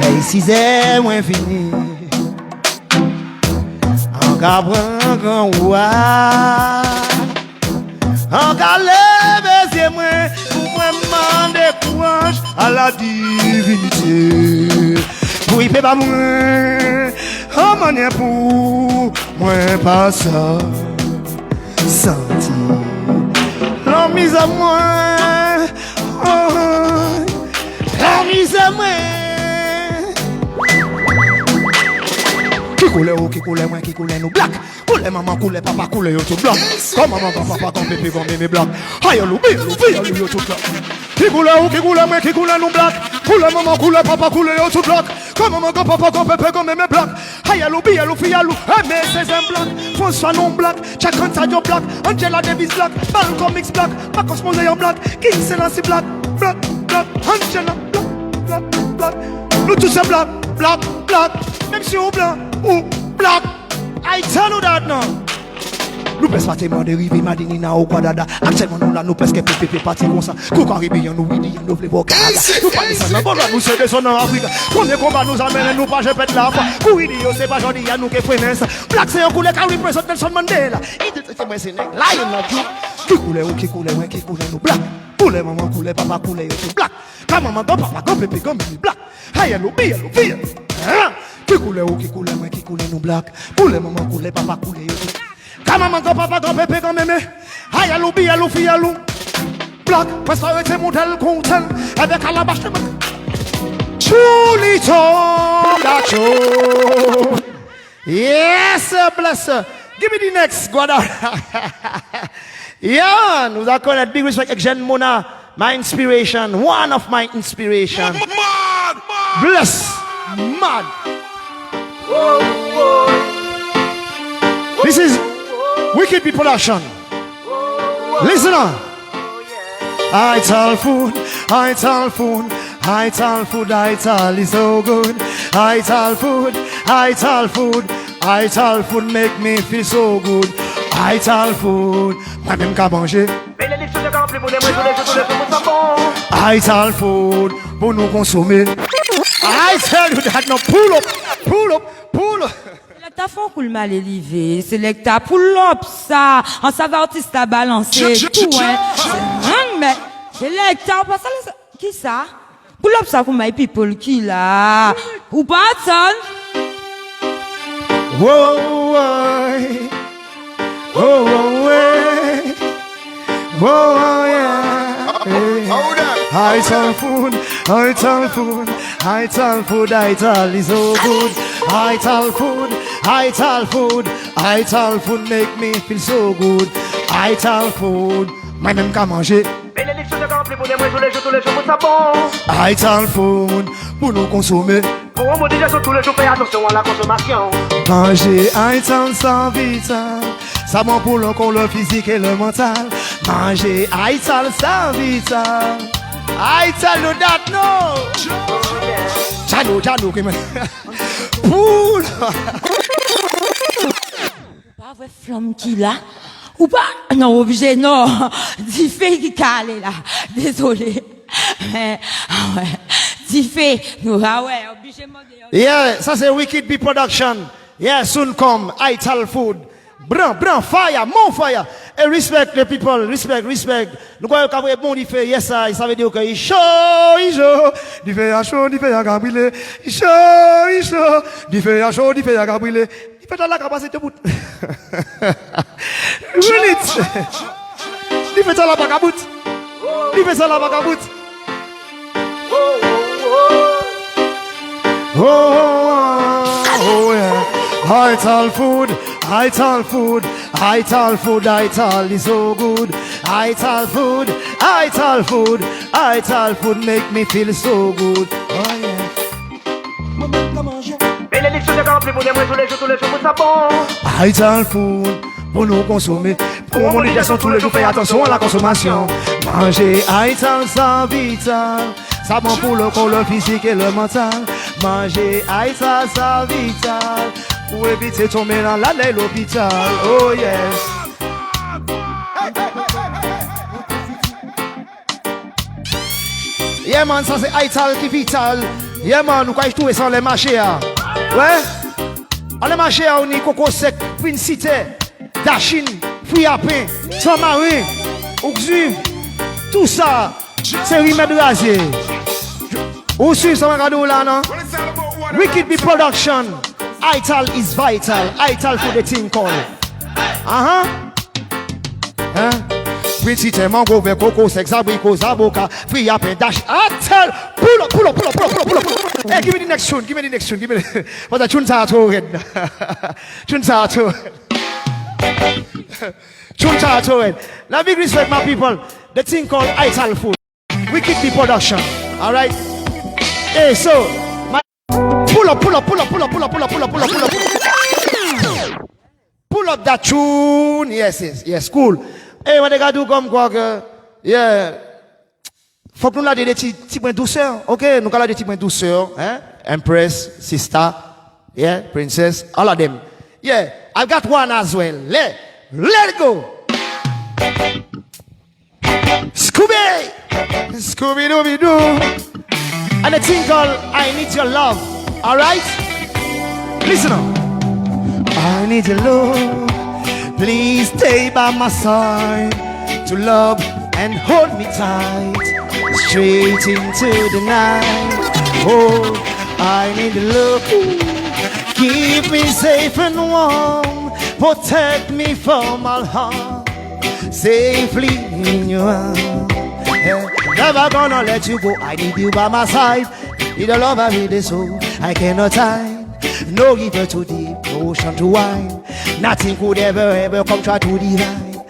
Les 6 heures, moi, fini. En cabran, grand roi. En calé, c'est moi, pour moi, demander courage à la divinité. Pour y faire moi, en manière pour moi, pas ça. Senti la mise à moi, la mise à moi. Qui coule moi, qui coule nous black. Coule maman, coule papa, coule yo tout black. Comme maman, papa, comme bébé, comme bébé black. Aïe loubi, yo tout black. Qui coule moi, qui coule nous black. Coule maman, coule papa, coule yo tout black. Comme maman, comme papa, comme bébé, comme bébé black. Aïe loubi, mais c'est un black. François non black, Jack Hunter black, Angela Davis black, Malcolm X black, Marcos Moseyo black, King Selassie black, black, Angela black. Nous tous sommes black. Même si on blanc ou black, I tell you that now. Nous presque facilement dérivé, Madinina ou Guadada. Actuellement nous là, nous presque pépé parti comme ça. Nous caribéens, nous Widi, nous voulons Canada. Nous pas descendre, nous sommes descendants en Afrique. Premier combat nous amène, nous pas je pète la foi. Pour Widi, c'est pas joli, nous qui prenons ça. Black c'est un couleur qui représente Nelson Mandela. Il dit c'est moi c'est nègre, lion of you. Qui coule nous black. Coule maman, coule papa, coule yo tout black. Quand maman, quand papa, quand bébé, quand bébé black. Aïe loubi. Qui coule nous black. Coule maman, coule papa, coule yo tout. Quand maman, quand papa, quand bébé, quand mémé. Aïe loubi, black. Parce que c'est modèle content. Avec à la bâche de Chulito, black show. Yes, bless her. Give me the next, Guada. Yeah, nous allons connaître big respect avec Jeanne Mona, my inspiration, one of my inspiration. Mad. Bless, mad. This is Wicked Beat Production. Listen on. I tell food is so good. I tell food make me feel so good. I tell food, moi-même qu'à manger. I tell food, pour nous consommer. I tell you that no pull up. T'as fait un coup mal élevé, c'est le t'as pull up ça, en savoir artiste à balancer tout hein. Mais c'est le t'as pas ça qui ça? Pull up ça pour my people qui là? Ou pas son? Whoa, yeah. Ital food, Ital food, Ital food, Ital is so good. Ital food, Ital food, Ital food make me feel so good. Ital food, moi-même qu'à manger. Bénédiction de rempli pour les mois tous les jours pour ça bon. Ital food, pour nous consommer. Pour un modération tous les jours, fais attention à la consommation. Manger Ital sans vital, ça bon pour le corps, le physique et le mental. Manger Ital sans vital. Ital no that no. Chano, qui me. Poule. Pas vrai flamme qui là? Ou pas? Non, obligé, non. Diffé qui calé là. Désolé. Mais, ah ouais. Diffé. Non, ah ouais, obligé de Yeah, ça c'est Wicked Bee Production. Yeah, soon come. Ital food. Bran, fire, more fire. And respect the people, respect. Nous croyons qu'après bon, il fait, yes, ça veut dire que il chaud. Il fait à chaud, il fait à gabrile. Il chaud. Il fait à chaud, il fait à gabrile. Il fait dans la capacité bout. Really? Il fait ça la bagabout. Il fait ça la bagabout. Oh, yeah. Ital food, Ital food, Ital food, Ital is so good. Ital food, Ital food, Ital food make me feel so good. Oh yeah. Bénédiction de rempli pour les mois tous les jours pour ça bon. Ital food, pour nous consommer. Pour mon éducation tous les jours, fais attention à la consommation. Manger Ital sans vital. Ça bon pour le corps, le physique et le mental. Manger Ital sans vital. Pour éviter de tomber dans l'année l'hôpital. Oh yes. Yeah man, ça c'est Ital qui vital. Yeah man, nous quand je trouve ça les marchés. Ouais. On les marchés, on y coco sec, Princite, Dachine, fruits à pain, Samarin, Oxu. Tout ça, c'est remède rasier. Où suit ça regardez là non? Wicked Bee Production. Ital is vital. Ital for the thing called. Princite, mango, coco, sex, abrico, zaboka, free up and dash. Ital, pull up. Hey, give me the next tune. Give me the. What the tunes are to it. Tunes are to it. Now big respect, my people. The thing called Ital food. Wicked Bee Production. All right. Hey, so. Pull up. Pull up that tune. Yes, cool. Hey, what they gotta do comme quoi que, yeah. Faut que nous la des petits points douceur. Ok, nous la des petits points douceur. Hein? Empress, sister, yeah, princess, all of them. Yeah, I've got one as well. Let it go. Scooby-Dooby-Doo. And the thing called I Need Your Love. Alright? Listen up. I need your love. Please stay by my side to love and hold me tight straight into the night. Oh, I need your love. Keep me safe and warm. Protect me from all harm. Safely in your arms. Yeah. Never gonna let you go. I need you by my side. Need a love I need so I cannot hide. No river too deep, no ocean too wide. Nothing could ever come try to divide.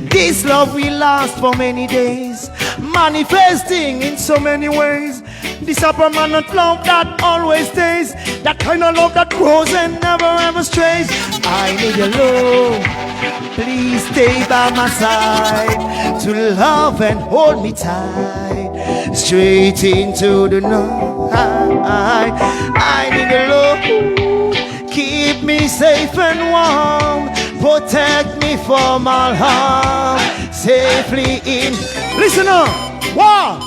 This love will last for many days, manifesting in so many ways. This a permanent love that always stays, that kind of love that grows and never ever strays. I need your love, please stay by my side to love and hold me tight, straight into the night. I need your love, keep me safe and warm, protect me from all harm, safely in. Listen up, why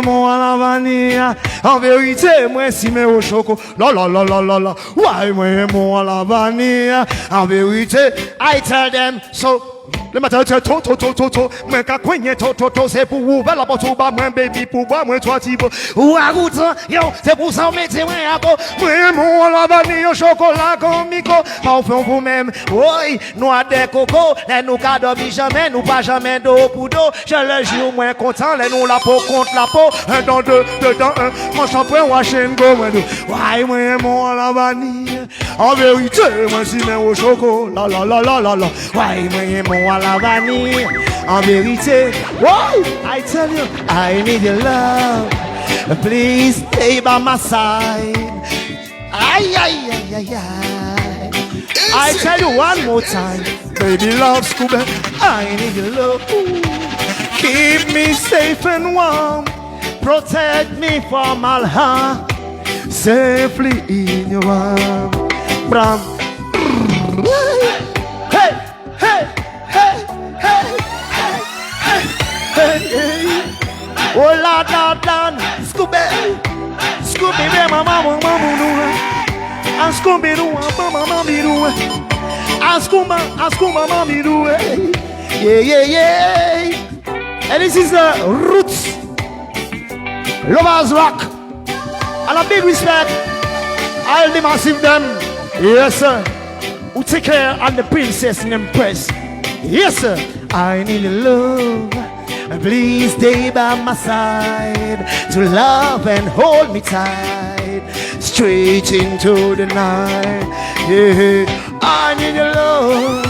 moi la vanille? En vérité, moi si me au choco. La. Why moi la vanille? En vérité, I tell them so. Le matin, tu es to, moi, qu'à coigner, to, c'est pour ouvrir la porte, bas, moi, baby, pour boire, moi, toi, type. Ou à route, yo, c'est pour ça, mettez, moi, à quoi. Moi, mon, la vanille, au chocolat, comme Miko, parfum pour même. Oui, noix de coco, les nous, qu'à dormir jamais, nous, pas jamais d'eau pour d'eau. Je le jure, moins content, les nous, la peau contre la peau. Un dans deux dans un, moi, j'en prends, wash and go, moi, ouais, moi, mon, la vanille. En vérité, moi, si, mais au chocolat, la. Ouais, moi, mon, la vanille, en vérité, why? I tell you, I need your love. Please stay by my side. Ay. I tell you one more time, baby love, Scooby, I need your love. Ooh. Keep me safe and warm, protect me from all harm, safely in your arms. Bram. Hey. Oh la Scooby, be mama, and Scooby do, mama do, and Scooby, mama do. Yeah. And this is the Roots Lovers Rock. And a big respect, all the massive them. Yes, sir. Who take care of the princess and empress. Yes, sir. I need your love. Please stay by my side to love and hold me tight straight into the night. Yeah, I need your love.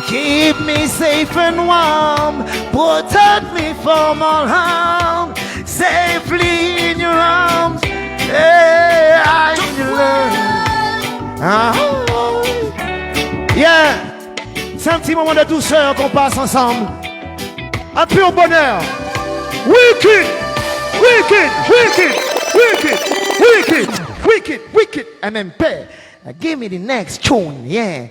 Keep me safe and warm. Protect me from all harm. Safely in your arms. Yeah, I need your love. Yeah, c'est un petit moment de douceur qu'on passe ensemble. Un pur bonheur. Wicked. MMP. Give me the next tune, yeah.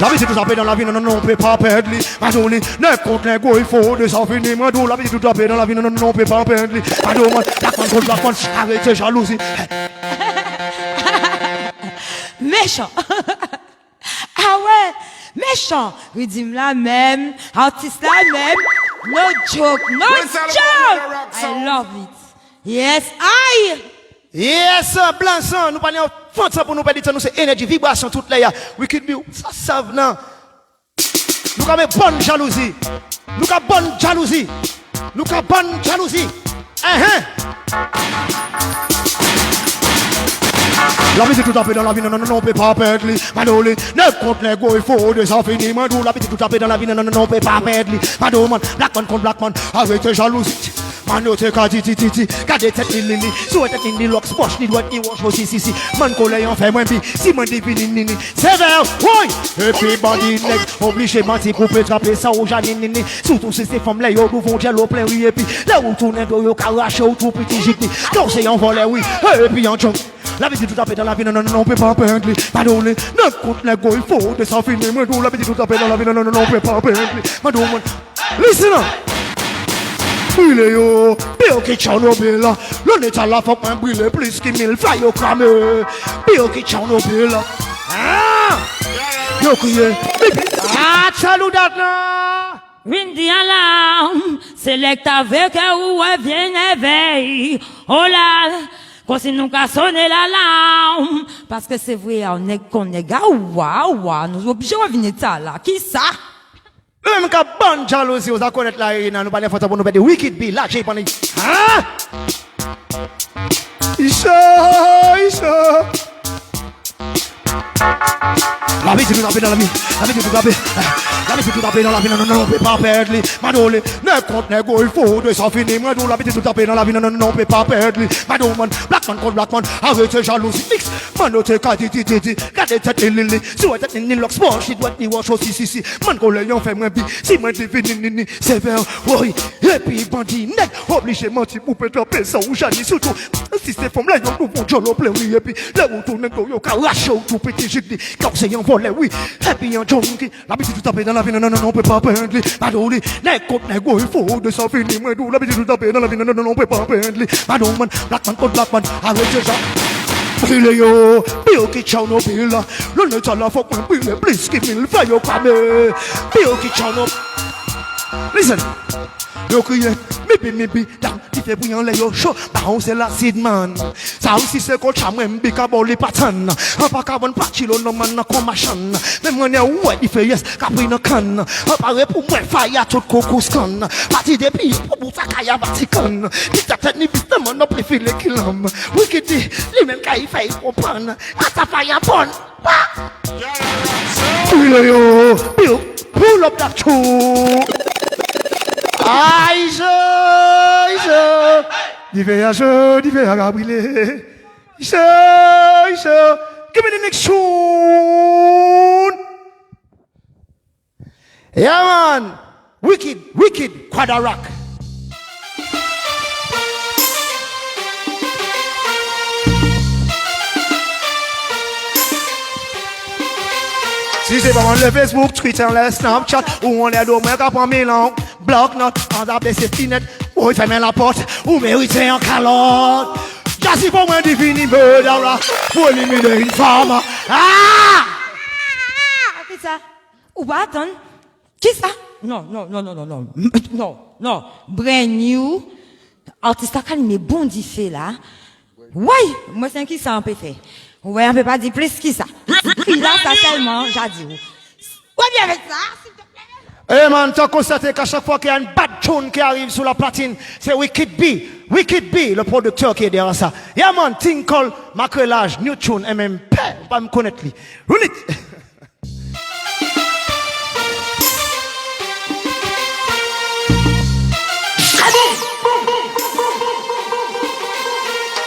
La vie c'est tout tapé dans la vie, non, on peut pas perdre. Madoli, ne compte les go, il faut de s'en finir. Madoli, la vie c'est tout tapé dans la vie, non, on peut pas perdre. Madoli, la con, arrêtez jalousie. Méchant. Ah ouais, méchant. Rythme la même, artiste la même. No joke. I love it. Yes, Yes, blanc sang, nous parlons de ça pour nous perdre, nous c'est énergie, vibration, toute là. We could be, ça savent, non. Nous avons bonne jalousie. La vie c'est tout à fait dans la vie, non, on peut pas perdre. Madoli, ne compte les go, il faut de s'en finir. Madou, la vie c'est tout à fait dans la vie, non, on peut pas perdre. Madou, man, black man contre black man, avec jalousie. Man, you take a titi, gade tête ni lili. Souhaite ni ni locks, poche ni droite ni wash aussi si. Man, collé en fait moins bi, si man divini nini. Sévère, oui. Et puis bandit nègre, obligé mentir pour peut trapper ça au jardin nini. Surtout si ces femmes là, yo, nous vont dire au plein oui. Et puis, là où tourne, yo, caraché ou tout petit jicni. Donc c'est en volet, oui. Et puis en junk. La vie c'est tout à fait dans la vie, non, on peut pas perdre. Madolé, ne compte les go, il faut de s'en finir. Madou, la vie c'est tout à fait dans la vie, non, on peut pas perdre. Madou, man, listen up. Brûlé yo, Bio qui Tchernobyl. L'on est à la fois pour brûler plus qu'il mille fly au cramé. Bio qui Tchernobyl. Yo crié, salut d'atna. Windy alarm, select avec où elle vient éveil. Oh là, quand c'est nous qu'à sonner l'alarme. Parce que c'est vrai, on est qu'on est gars, waouh, nous obligés de venir ça là. Qui ça? Même qu'à bonne jalousie, vous allez connaître la nous parlons de pour nous faire des wicked billes, là, j'ai pas dit. Isha. La vie c'est tout à fait dans la vie, la vie c'est tout à fait dans la vie, non, on peut pas perdre. Madolé, ne compte les go, il faut de s'en finir. Madolé, la vie c'est tout à fait dans la vie, non, on peut pas perdre. Madolé, man, black man contre black man, arrête jalousie, mix. Man, no take a titi, gade tête lili. Souhaite ni locks, poche, ni droite ni wash aussi si. Man, collé yon fait moins bi, si man divini nini, sévère, oui. Et puis bandit net, obligé mentir pour peut trapper ça ou jani surtout. Si c'est femme là, yon nous vont jolo plein oui. Et puis là où tourne go, yo caraché ou tout petit jigni. Quand c'est yon vol voler, oui. Et puis un junkie, l'habitude de taper dans la vie, non, on peut pas peindre. Madoli, n'est côte, n'est go, il faut de ça finir, moi, d'où l'habitude de taper dans la vie, non, on peut pas peindre. Madon, man, black man, arrête ça. Pile yo, pile qui chow no pile. Le net à la fuck man, pile, please give me the fire, come. Pile qui chow no. Listen. Yo crié, maybe, down, il fait bouillant les yo chaud, bah on c'est l'acide man. Ça aussi c'est qu'on chame, m'bi kabon les patans. Un pas kabon pas chilo no man na comme machin. Même moi n'est ouais, il fait yes, kabri no can. Un pas pour moi fire tout coco scan. Parti des pays pour bouta kaya Vatican. Dit ta tête ni vite man no préféré kilam. Wicked lui même kay fait comprendre. Ata fire bon. Yo, pull up that shoe. Aïe, divers à Gabriel. Give me the next tune. Yeah, man. Wicked, Quadra Rock. Si c'est pas le Facebook, Twitter, le Snapchat, où on est dommage qu'à prendre Milan, bloc note, on a baissé finette, où il fait même la porte, où méritez en calotte. J'assis pour moi définir, là, pour éliminer une femme. Ah! Qu'est-ce ça? Ou pas, attends. Qui ça? Non. Brand new. Artiste à calmer bon diffé là. Ouais, moi c'est qui ça on peut faire. Ouais, on peut pas dire plus qui ça. Il a ça tellement, j'ai dit. Ouais, bien avec ça, s'il te plaît. Eh man, t'as constaté qu'à chaque fois qu'il y a une bad tune qui arrive sur la platine, c'est Wicked B, le producteur qui est derrière ça. Yeah man, thing called Macrelage, new tune, et même, pas me connaître lui. Run it!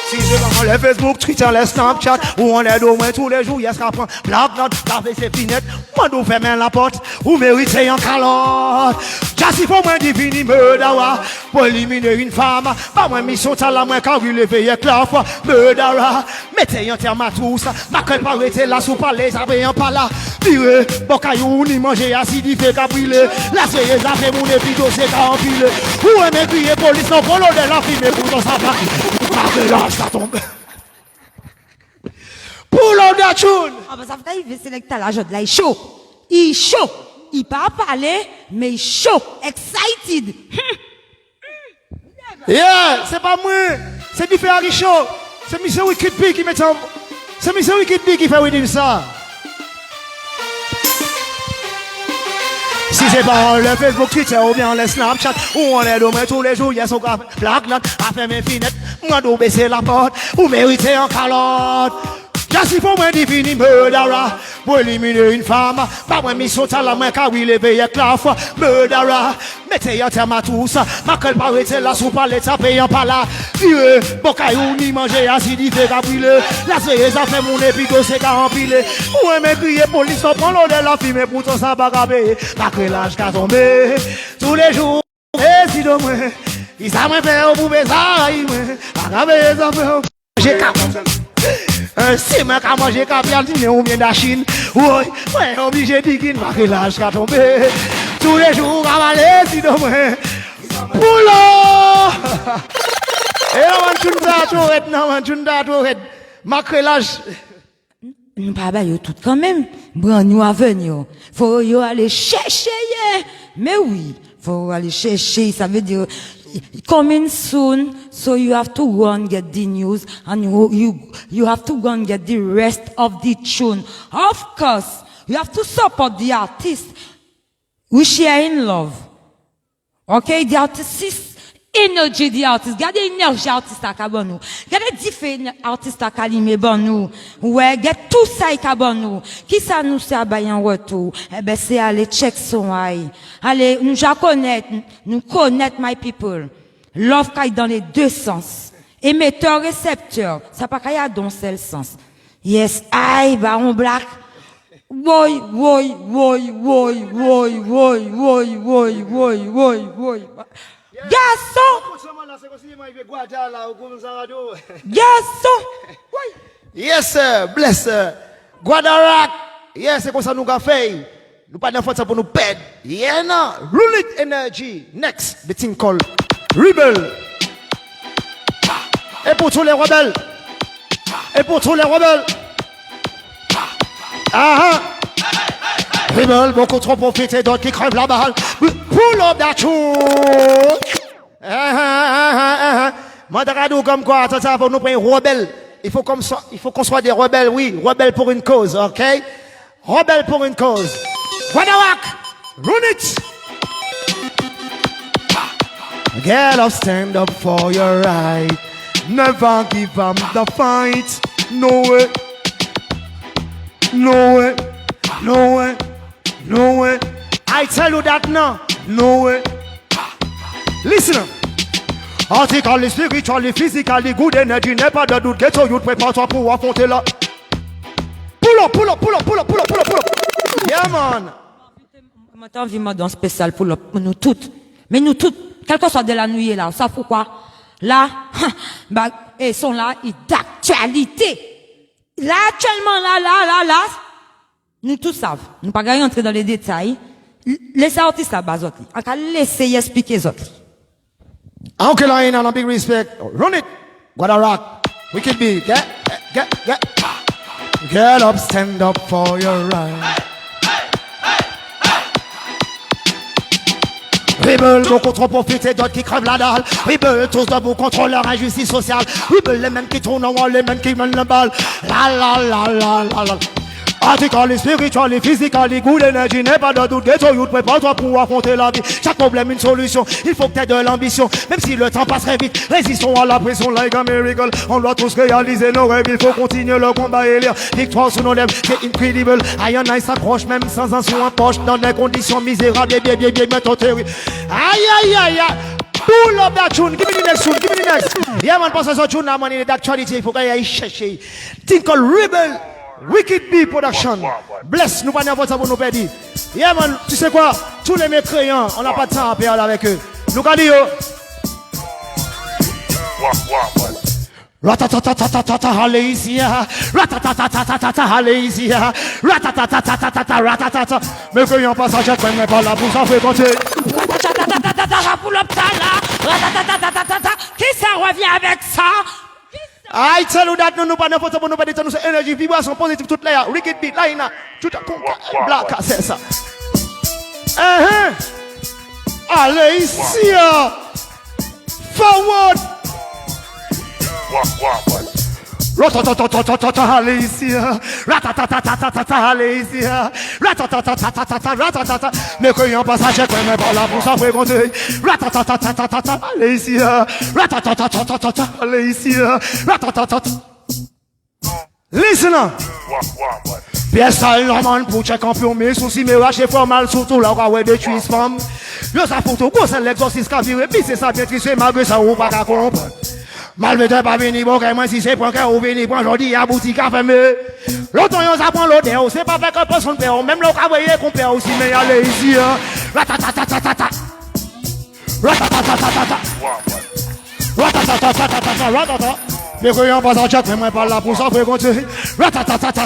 Si je vais le Facebook, Twitter, le Snapchat, où on est au moins tous les jours, yes, qu'à prendre bloc note, laver ses finettes, moi d'où fait main la porte, ou méritez en calotte. J'assis pour moi définir murderer, pour éliminer une femme, pas moi mission t'as la moins quand vous levez avec la foi, murderer, mettez un terme à tout ça, ma crème pas rester là sous palais, ça veut pas là, tirez, bon caillou, ni manger assis, il fait qu'à brûler, la série, ça fait mon épito, c'est qu'à empiler, ou aimez crier police, non, pour l'eau de la fille, mais pour dans sa plaque, là, ça tombe. Pull out that tune. Ah, bah, ça fait qu'il veut sélecter la joie de là, il est chaud. Il est chaud. Il pas parler, mais il est chaud. Excited. Yeah, c'est pas moi. C'est différent qui chaud. C'est Mr. Wicked B qui met en... C'est Mr. Wicked B qui fait redeem ça. Si c'est pas le Facebook, Twitter ou bien le Snapchat, où on est demain tous les jours, yes, on a black note, à faire mes finettes, moi d'où baisser la porte, ou méritez en calotte. J'assis pour moi définir murderer, pour éliminer une femme, pas moi mission t'as la main car il est veillé avec la foi, murderer, mettez un terme à tout ça, ma gueule pas rester là sous palais, ça paye en pas là, tirez, bon caillou ni manger assis, il fait qu'à brûler, la série ça fait mon épito, c'est qu'à empiler, ou aimer crier police, on prend l'eau de la fille, mais pourtant ça va gaber, ma crélage qu'a tombé, tous les jours, et si de moi, il s'a moins fait au bout, ça, il m'a gaber, ça fait, j'ai qu'à si moi quand manger capital dîner ou bien de la Chine, ouais, obligé de dire qu'il va que l'âge qu'a tombé. Tous les jours à aller si de moi. Poula! Et on tune ça tout red, on tune ça tout red. Macrelage. Nous pas bailler tout quand même. Brand new à venir. Faut y aller chercher. Mais oui, faut aller chercher, ça veut dire coming soon, so you have to go and get the news, and you have to go and get the rest of the tune. Of course, you have to support the artist. We share in love. Okay, the artist energy, the artist. Gade énergie artiste à bon nous. Gade différents artistes à calimé bon nous. Ouais, get tout ça à bon nous. Qui ça nous sert à en retour? Eh ben, c'est aller check son aïe. Allez, nous connaître my people. Love caille dans les deux sens. Émetteur, récepteur. Ça pas caille dans seul sens. Yes, aïe, baron black. Woy. Garçon! Yes, sir. Bless her. Guadarac. Yeah, c'est comme ça nous avons fait. Nous pas d'enfants pour nous perdre. Yeah, non. Rule it energy. Next, the thing called Rebel. Et pour tous les rebelles. Et pour tous les rebelles. Ah Rebel, beaucoup trop profité d'autres qui crèvent la balle. Pull up that tune. Mandaradou comme quoi, ça pour nous prendre rebelle. Il faut qu'on soit des rebelles, oui, rebelles pour une cause, ok? Rebelles pour une cause. Guadawak, run it. Get up, stand up for your right. Never give up the fight. No way. No way. No way. No way. I tell you that now. No way. Listen up. Artically, spiritually, physically, good energy, n'est pas de doute. Get your youth, prépare-toi pour affronter la. Pull up, pull up, pull up, pull up, pull up, pull up, pull up. Yeah, man. J'ai envie de dans spécial pour nous toutes. Mais nous toutes, quel que soit de la nuit là, ça pourquoi? Là, bah, ils sont là, ils d'actualité. Là, actuellement, là, nous tous savons. Nous pas gagner entrer dans les détails. Laissez artistes à base autres. On va laisser expliquer les autres. Okay, line and a big respect. Run it. Gotta rock. Wicked beat. Get. Get up, stand up for your right. Rebel, beaucoup trop profité d'autres qui crèvent la dalle. Rebel, tous debout contre leur injustice sociale. Rebel, les mêmes qui tournent en rond, les mêmes qui mènent la balle. La. Artically, spiritually, physically, good energy, n'est pas de doute. Get your youth, prépare-toi pour affronter la vie. Chaque problème, une solution. Il faut que t'aies de l'ambition. Même si le temps passerait vite, résistons à la pression like a miracle. On doit tous réaliser nos rêves. Il faut continuer le combat et lire. Victoire sous nos lèvres, c'est incredible. Iron Eye s'accroche même sans un sou en poche. Dans des conditions misérables, bien, maintenant t'es oui. Aïe. Pull up that tune. Give me the next tune. Give me the next. Yeah, man, passe ce tune, man, in actuality. Il faut qu'il y ait chercher. Think called Rebel. Wicked Bee Production. Bless, nous pas n'importe ça pour nous perdre. Yeah, man, tu sais quoi? Tous les mécréants, on n'a pas de temps à perdre avec eux. Nous, quand dit yo. Ratatatata, allez ici. Ratatatata, allez ici. Ratatatata, ratatata. Mécréants passagers, mais pas là pour s'en fréquenter. Ratatatata, pour l'optala. Ratatatata, qui ça revient avec ça? I tell you that nous pas n'importe quoi, nous pas détendre notre énergie, vibration positive toute là, Wicked Beat, là, tout à conca, black, c'est ça. Allez ici, forward. Ratatata, allez ici, ratatata, allez ici, ratatata, mais qu'il y a un passage, mais pas là pour s'en fréquenter. Ratatata, allez ici, ratatata, allez ici, ratatata. Listen up. Pièce sale, normal, pour check en pur, mais soucis, mais raché formal, surtout là, où est de tuer femme. Yo, ça pour tout, c'est l'exorcisme qui a viré, puis c'est ça bien triste, malgré ça, on va pas comprendre. Malgré pas venir, bon, moi, si c'est pour qu'elle ou venir, pour aujourd'hui, à boutique à fermer. L'autre, on s'apprend l'odeur, c'est pas fait que personne perd, même l'autre, à voyer qu'on perd aussi, mais allez ici, ratatatata. Ratatatata. Ratatatata, ratata. Mais qu'il y a un passage, mais moi, pas là pour ça, pour continuer. Ratatatata.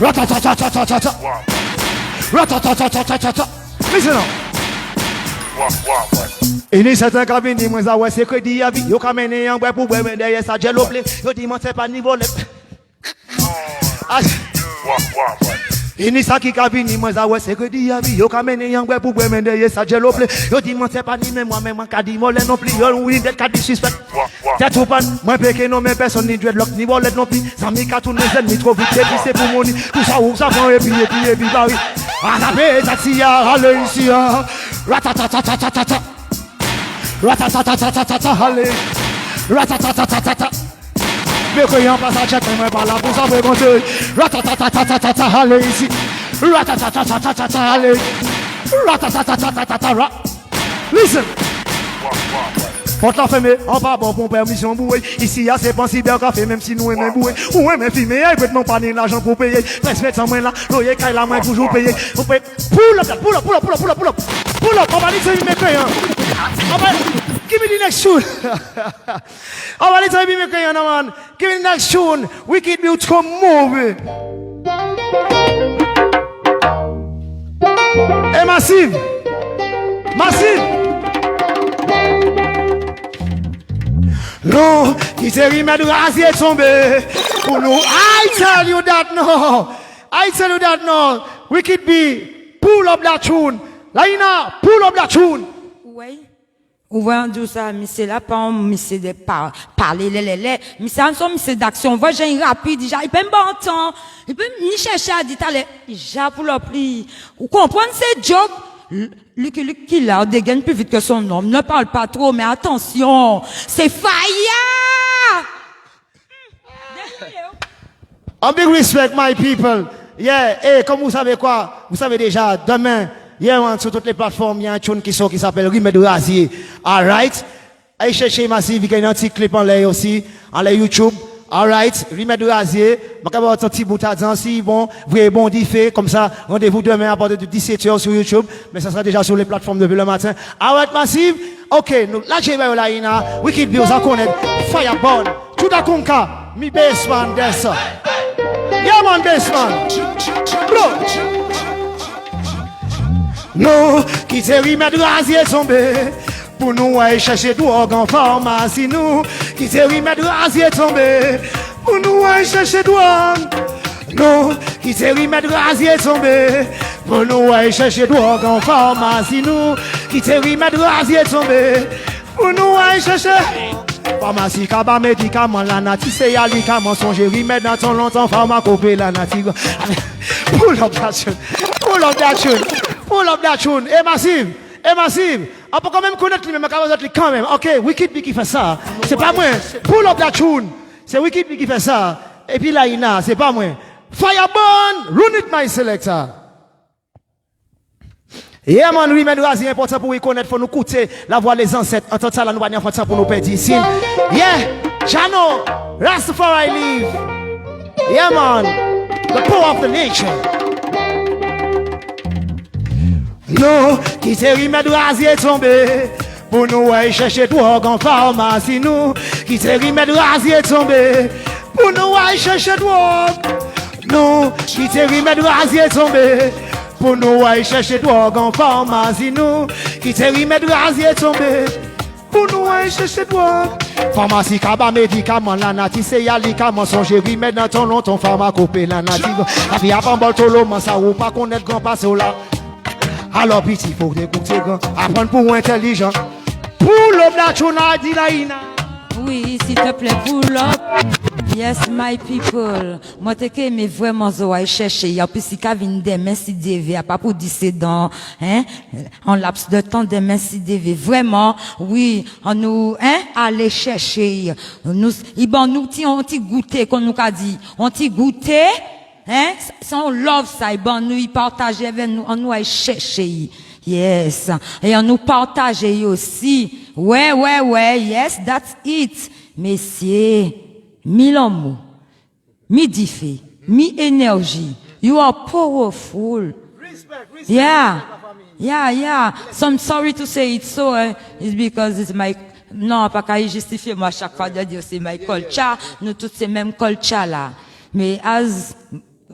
Ratatatata. Ratatatata. Listen up. Il est certain qu'à venir, moi, ça, ouais, c'est crédit à vie. Yo, quand même, un bois pour boire, mais derrière ça, j'ai l'oblé. Yo, dis, moi, c'est pas niveau, il n'est ça qui a venir, moi, ça, ouais, c'est crédit à vie. Yo, quand même, un bois pour boire, mais derrière ça, j'ai l'oblé. Yo, dis, moi, c'est pas ni même moi, même un caddie, moi, non plus. Yo, oui, d'être caddie suspect. C'est tout pan, moi, péché, non, mais personne, ni dreadlock, ni wallet, non plus. Ça m'y cartoon, mes ennemis, trop vite, et puis c'est pour mon nid. Tout ça, où ça prend, et puis, bah oui. Ah, ça fait, ça, si, allez, ici, ratatatata. Ratatatata, allez. Ratatatata. Mais qu'il y a un passage, mais moi, pas là pour ça, fréquenter. Ratatatata, allez, ici. Ratatatata, allez. Ratatatata, listen. Porte la fermée, en pas bon pour permission bouée. Ici, c'est pas si bien café, même si nous aimons bouée. Ou aimons filmer, il peut pas donner l'argent pour payer. Presque sans moi là, l'oyer caille la main toujours payer. Vous pouvez pull up, on va dire que c'est une mécréant. Give me the next tune. On va dire que c'est une mécréant, man. Give me the next tune. Wicked Beat, come move it. Et massive. Massive. Non, qui s'est remis de rasier tombé. Pour nous, I tell you that no. I tell you that no. Wicked B, pull up that tune. Laina, pull up that tune. Oui. Ou voyons tout ça, mais c'est là pas mais c'est de parler mais c'est un son mais c'est d'action. Voit j'ai rapide, déjà il peut me bon temps. Il peut ni chercher à dire allez, j'ai pour le pli. Ou comprendre ces jokes. Lui qui là dégaine plus vite que son homme. Ne parle pas trop, mais attention, c'est fire. A big respect, my people. Yeah, et comme vous savez quoi, vous savez déjà, demain, sur toutes les plateformes, il y a un tune qui sort qui s'appelle Remède de Rasier. Alright? Allez chercher Massive, il y a un petit clip en l'air aussi, en l'air YouTube. Alright? Remède de Rasier. Je vais avoir un petit bout à dire, si bon, vous avez bon diffé, comme ça, rendez-vous demain à partir de 17h sur YouTube, mais ça sera déjà sur les plateformes depuis le matin. Alright, Massive? Ok, nous, là, j'ai vu là, Ina, Wicked Bills, on connaît, Fireborn, tout à conca, mi bassman, that's ça. Yeah, man, bassman. Blow. Nous, qui te remettre rasier tombé, pour nous aller chercher drogue en pharmacie. Nous, qui te remettre rasier tombé, pour nous aller chercher drogue. Nous, qui te remettre rasier tombé, pour nous aller chercher drogue en pharmacie. Nous, qui te remettre rasier tombé, pour nous aller chercher. Pharmacie, kaba, médicament, la nati, c'est yalika, mensonge, remède dans ton longtemps, pharmacopée, la nati. Pull up that tune, pull up that tune. Pull up that tune. Et massive. On peut quand même connaître lui, mais quand même. Ok, Wicked B qui fait ça. C'est pas moi. Pull up that tune. C'est Wicked B qui fait ça. Et puis là, Ina, c'est pas moi. Fireborn, run it, my selector. Yeah, man, oui, mais c'est important pour y connaître, pour nous écouter la voix des ancêtres. En tant que ça, nous va faire pour nous perdre ici. Yeah, Jano, Rastafari live. Yeah, man, the power of the nature. Nous, qui te remettre rasier tombé, pour nous aller chercher drogue en pharmacie. Nous, qui te remettre rasier tombé, pour nous aller chercher drogue. Nous, qui te remettre rasier tombé, pour nous aller chercher drogue en pharmacie. Nous, qui te remettre rasier tombé, pour nous aller chercher drogue. Pharmacie, kaba, médicament, la nati, c'est yalika, mensonge, remède dans ton long, ton pharmacopée, la nati. La vie avant bol tolo, man, ça ou pas connaître grand passe là. Alors petit, faut t'écouter grand, apprendre pour intelligent. Pull up la chona, dit la ina. Oui, s'il te plaît, pull up. Yes, my people. Moi, t'es que, mais vraiment, Zoa, chercher. Il y a plus si Kavin demain, si DV, à pas pour dire c'est dans, en laps de temps, demain, si DV. Vraiment, oui, on nous, aller chercher. Nous, on t'y goûter, qu'on nous a dit. On t'y goûter. On love ça, et bon, nous, y partager avec nous, on nous a cherché. Yes. Et on nous partage aussi. Ouais, yes, that's it. Messieurs, mille amour, midi fait, énergie. You are powerful. Respect. Yeah. So I'm sorry to say it so, it's because it's my, non, pas qu'à y justifier, moi, chaque fois de dire c'est my culture, nous tous ces mêmes culture là. Mais,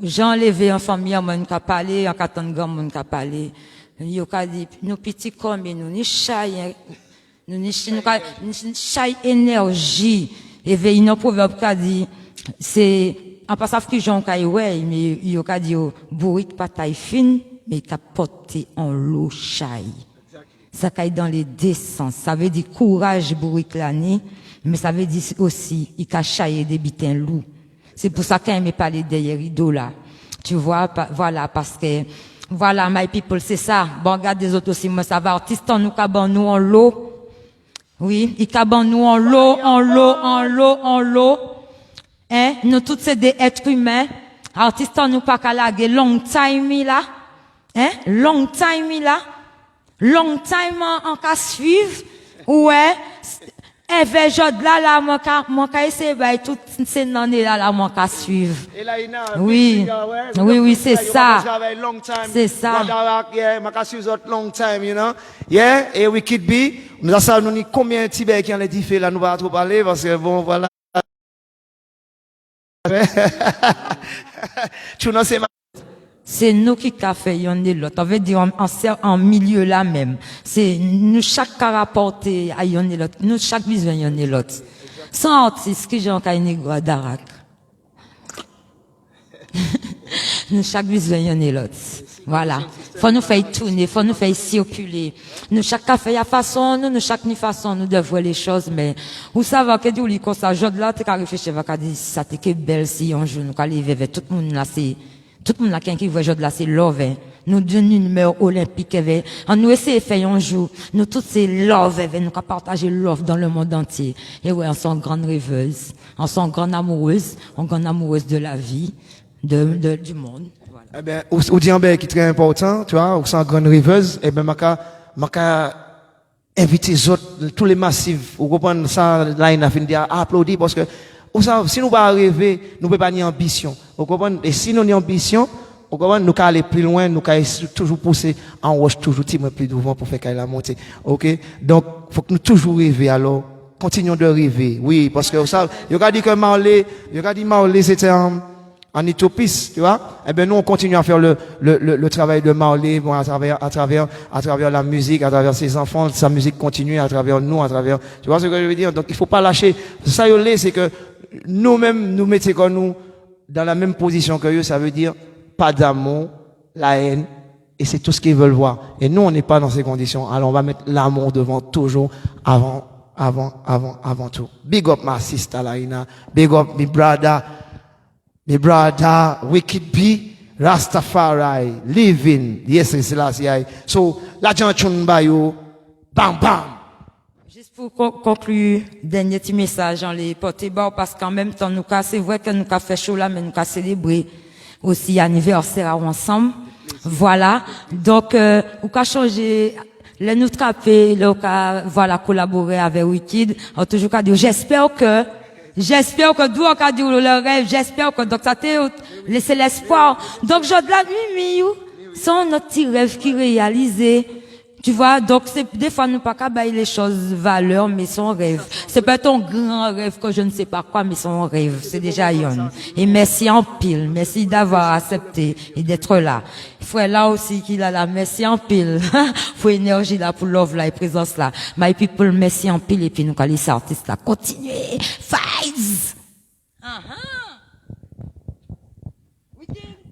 j'ai enlevé en famille, on m'a parlé, en 14 ans, on m'a parlé. Yo ka dit, nous petits comme nous, ni chai, nous chai énergie. Et veille, nos proverbe ka dit, c'est, en passant que j'en kay ouais, mais yo ka dit, bourrique pas taille fine, mais ka porté en l'eau chai. Ça kay dans les deux sens. Ça veut dire courage bourrique l'année, mais ça veut dire aussi, il ka chailler des bitins loups. C'est pour ça qu'il aime parler derrière rideau là. Tu vois, voilà, parce que, voilà, my people, c'est ça. Bon, regarde des autres aussi, moi, ça va. Artistes, nous, caban nous en l'eau. Oui, ils caban nous en l'eau. Nous, tous, c'est des êtres humains. Artistes, nous, pas qu'à la long time, là. Long time, là. Long time, en cas suivre. Ouais. Jod là, mon cas essayer tout ces nanés là, mon cas suivre. Oui, c'est ça. C'est ça. Mon cas suivre long time, you know. Yeah, et Wicked B, nous avons combien de Tibet qui en est diffé là, nous va trop parler parce que bon, voilà. Tu n'en sais pas. C'est nous qui qu'a fait y'en est l'autre. On veut dire en milieu là même. C'est nous chaque cas rapporté à y'en est l'autre. Nous chaque besoin y'en est l'autre. Sans artiste qui j'ai encore une négro d'Arak. Nous chaque besoin y'en est l'autre. Voilà. Faut nous faire tourner, faut nous faire circuler. Nous chaque café à façon, nous chaque ni façon nous devons voir les choses, mais vous savez que du lit comme ça, je là t'es qu'à réfléchir, va qu'à dire ça t'es que belle si un jour nous qu'à lever vers tout le monde là c'est tout le monde là qui voit jode là c'est love. Hein. Nous donne une numéro olympique avec on nous essaie de faire un jour, nous toutes ces love avec nous qu'à partager love dans le monde entier. Et ouais, on sont grandes rêveuses, on sont grandes amoureuses, on grande amoureuse de la vie, du monde. Eh ben, ou dit un qui est très important, tu vois, ou sans grande rêveuse, eh ben, maka inviter les autres, tous les massifs, ou comprendre ça, là, il a fini à applaudir, parce que, si nous pas rêver, nous ne pouvons pas ni ambition. Vous comprenez? Et si nous avons ambition, vous comprenez? Nous allons aller plus loin, nous allons toujours pousser en roche, toujours plus devant pour faire qu'elle la monter. Ok? Donc, faut que nous toujours rêver, alors, continuons de rêver. Oui, parce que, vous savez, il y a dit que Marley, c'était en utopiste, tu vois. Eh ben, nous, on continue à faire le travail de Marley, bon, à travers la musique, à travers ses enfants, sa musique continue, à travers nous, tu vois ce que je veux dire? Donc, il faut pas lâcher. Ça, c'est que nous-mêmes, nous mettons comme nous dans la même position que eux, ça veut dire pas d'amour, la haine, et c'est tout ce qu'ils veulent voir. Et nous, on n'est pas dans ces conditions. Alors, on va mettre l'amour devant toujours, avant tout. Big up my sister, Laina. Big up my brother, Wicked B, Rastafari, living, yes, it's last year. So, la chanson bayo, bam, bam. Juste pour conclure, dernier petit message, on les porter bas, parce qu'en même temps, c'est vrai que nous avons fait chaud là, mais nous avons célébré aussi anniversaire ensemble. Voilà. Donc, nous avons changé, les nous trapper, voilà, collaborer avec Wicked. On toujours qu'à dire, j'espère que d'où on a dit le rêve, j'espère que, donc ça t'a laissé l'espoir. Donc, je de la nuit, c'est notre petit rêve qui réalisé. Tu vois, donc des fois nous pas qu'à bailler les choses valeur, mais son rêve. C'est pas ton grand rêve que je ne sais pas quoi, mais son rêve. C'est déjà yon. Et merci en pile. Merci d'avoir accepté et d'être là. Il faut là aussi qu'il a la merci en pile. Faut énergie là pour love là et présence là. My people, merci en pile et puis nous, quand les artistes là, continuez. Fights!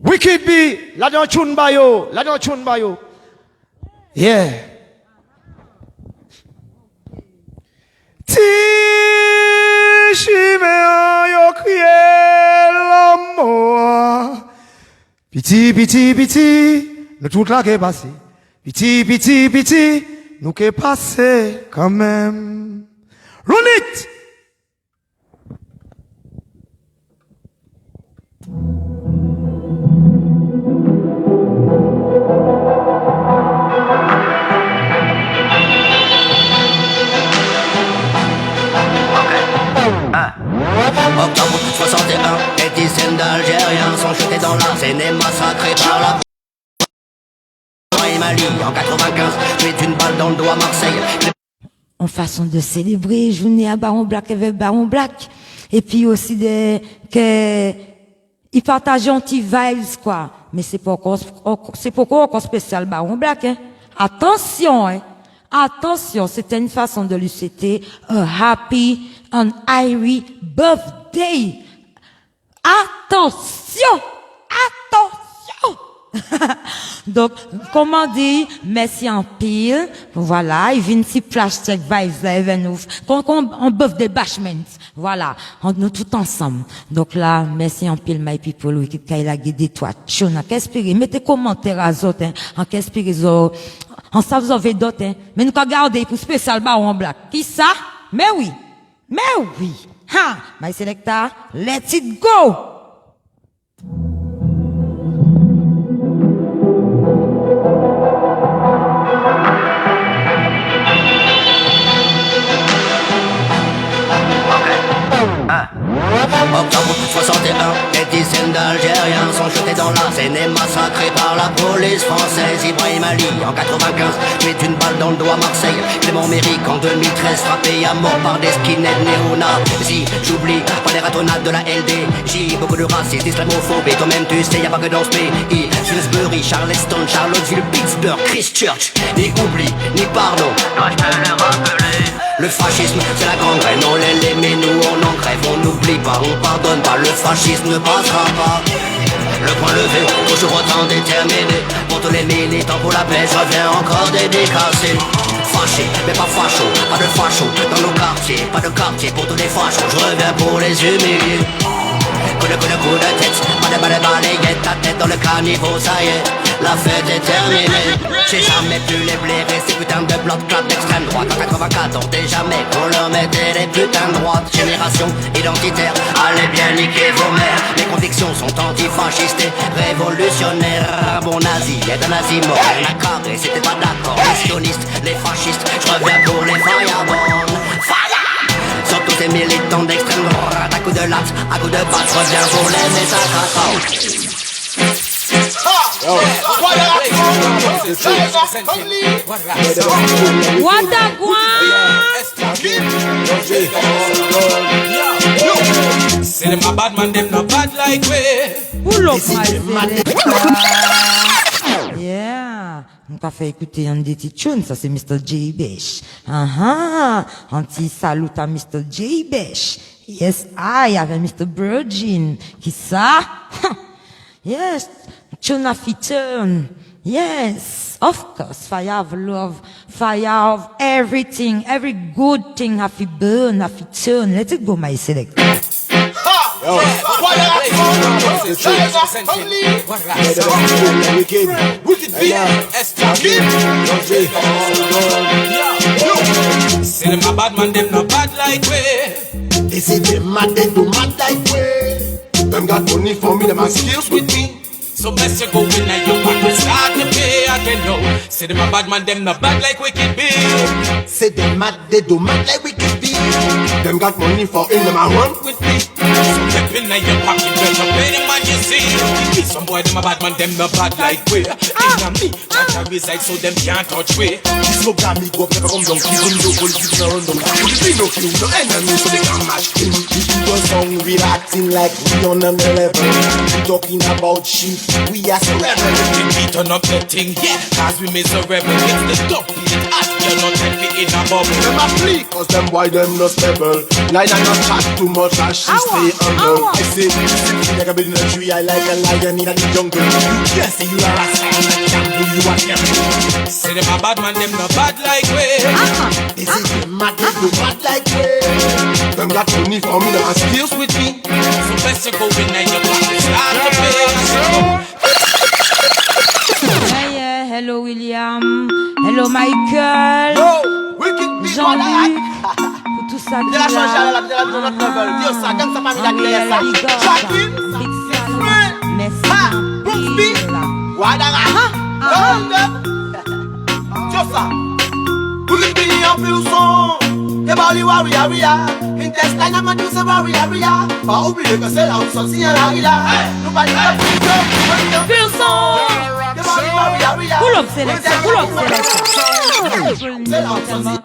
Wicked B, la don chun bayo. Yeah. Ti chime yo crié l'amour. Piti, nous tout là qui est passé. Piti, nous qui est passé quand même. Run it! Octobre 61, des dizaines d'Algériens sont jetés dans la Seine et massacrés par la et Mali. En 95, tué d'une balle dans le dos à Marseille. En façon de célébrer, journée à Baron Black avec Baron Black. Et puis aussi ils partagent un petit vibes, quoi. Mais c'est pourquoi encore spécial Baron Black, hein. Attention, c'était une façon de lui souhaiter un happy, un airy birthday. Attention! Donc, comment dire, merci en pile. Voilà, il vient si plastic vibes là, il vient nous, on birthday bashment. Voilà, nous tout ensemble. Donc là, merci en pile, my people, oui, qui a guidé toi. Chona, qu'espérer, mettez commentaires à autres, hein, en qu'espérer, en ça vous avez d'autres, hein. Mais nous, regardez, pour spécial Baron Black. Qui ça? Mais oui. Ha! My selector, let it go! Octobre 61, des dizaines d'Algériens sont jetés dans la Seine et massacrés par la police française. Ibrahim Ali en 95, tué d'une balle dans le dos à Marseille. Clément Méric en 2013, frappé à mort par des skinheads néo-nazis. J'oublie pas les ratonnades de la LD. J'ai beaucoup de racistes, islamophobes, et toi-même tu sais, y'a pas que dans ce pays Salisbury, Charleston, Charlottesville, Pittsburgh, Christchurch. Ni oubli, ni pardon, dois-je te le rappeler? Le fascisme, c'est la grande graine, on l'élève, mais nous on en crève. On n'oublie pas, on pardonne pas, le fascisme ne passera pas. Le point levé, toujours autant déterminé. Pour tous les militants pour la paix, je reviens encore dédicacé. Fâché, mais pas facho, pas de facho dans nos quartiers, pas de quartier pour tous les fachos. Je reviens pour les humilier. Coup de tête, pas de balayette, ta tête dans le caniveau, ça y est, la fête est terminée. J'ai jamais pu les blairer, ces putains de blocs club d'extrême droite. En 94, déjà mec, on leur mettait des putains de droite. Génération identitaire, allez bien niquer vos mères. Mes convictions sont antifascistes et révolutionnaires. Bon nazi est un nazi mort, on a carré, c'était pas d'accord. Les sionistes, les fascistes, je reviens pour les fireborn. Sur tous ces militants d'extrême droite, à coup de latte, à coup de batte, je reviens pour les Say them a bad man, them not bad like we. Pull up, my yeah. On t'a fait écouter un des petits tunes, ça c'est Mr. J. Besh. Un petit salut à Mr. J. Besh. Yes, I have Mr. Virgin. Qui ça? Yes, tune a turn. Yes, of course, fire of love, fire of everything, every good thing have to burn, have to turn. Let it go, my selector. Say them a bad man, them not bad like we. They say them mad, they do mad like we. Them got money for me, them have skills with me. So best you go in and your pocket start to pay again, yo. Say them a bad man, them not bad like wicked big. Say them mad, they do mad like wicked big. Them got money for in them and run with me. So step in and your pocket, better pay them and you see. Some boy, them a bad man, them not bad like we. In me, catch a reside so them can't touch we. Smoke that me go up, never come down. Even though politics not run down. We no kill, no enemy, so they can't match him. We do a song, we acting like we on an 11. We talking about shit. We are so rebel. We turn up the thing, yeah, cause we miserable. It's the top beat, you're not happy in a bubble. Them a flee, cause them boy them no stable. Line and not chat too much as she stay humble. I say, you like a bird in a tree, I like a lion in the jungle. You can't say you are a sign, I can't do you a camel. Say them a bad man, them not bad like we. They say them mad, they do mad like we. Them got money for me, them have skills with me. So best you go in and your pocket start to pay. Yeah, hello William, hello Michael, Yo, wicked big Jean-Luc, pour tout ça qui la Dieu ça, comme ça, pas mis la ça. Jacqueline, merci. Brooksby, Wadara, Dieu ça. Wicked big en plus son. Que bali warrior, intestine à manu c'est warrior. Pas oublier que c'est là où sont si la rila. Nous pas dire Pull up sélection, pull up sélection.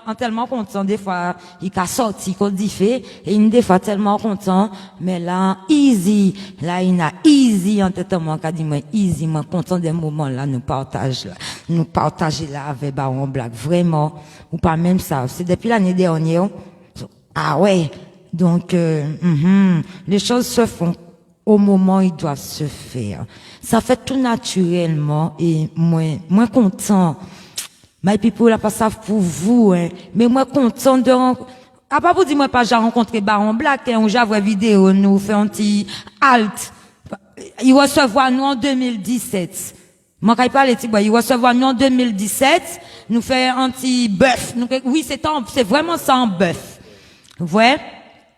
En tellement content, des fois, il a sorti, qu'on dit fait, et une des fois tellement content, mais là, easy, là, il a easy, en tête, moi, qu'a dit, moi, easy, moi, content des moments, là, nous partager là, avec Baron Black, vraiment, ou pas même ça, c'est depuis l'année dernière, ah ouais, donc, les choses se font au moment où ils doivent se faire. Ça fait tout naturellement et moins content. My people là pas ça pour vous, hein. Mais moi content de à pas vous dire moi pas j'ai rencontré Baron Black, hein, où j'ai vu vidéo, nous fait un petit halt. Il recevoir nous en 2017. Moi quand il parle petit boy, il recevoir nous en 2017, nous fait un petit bœuf. Oui, c'est vraiment ça un bœuf. Vous voyez?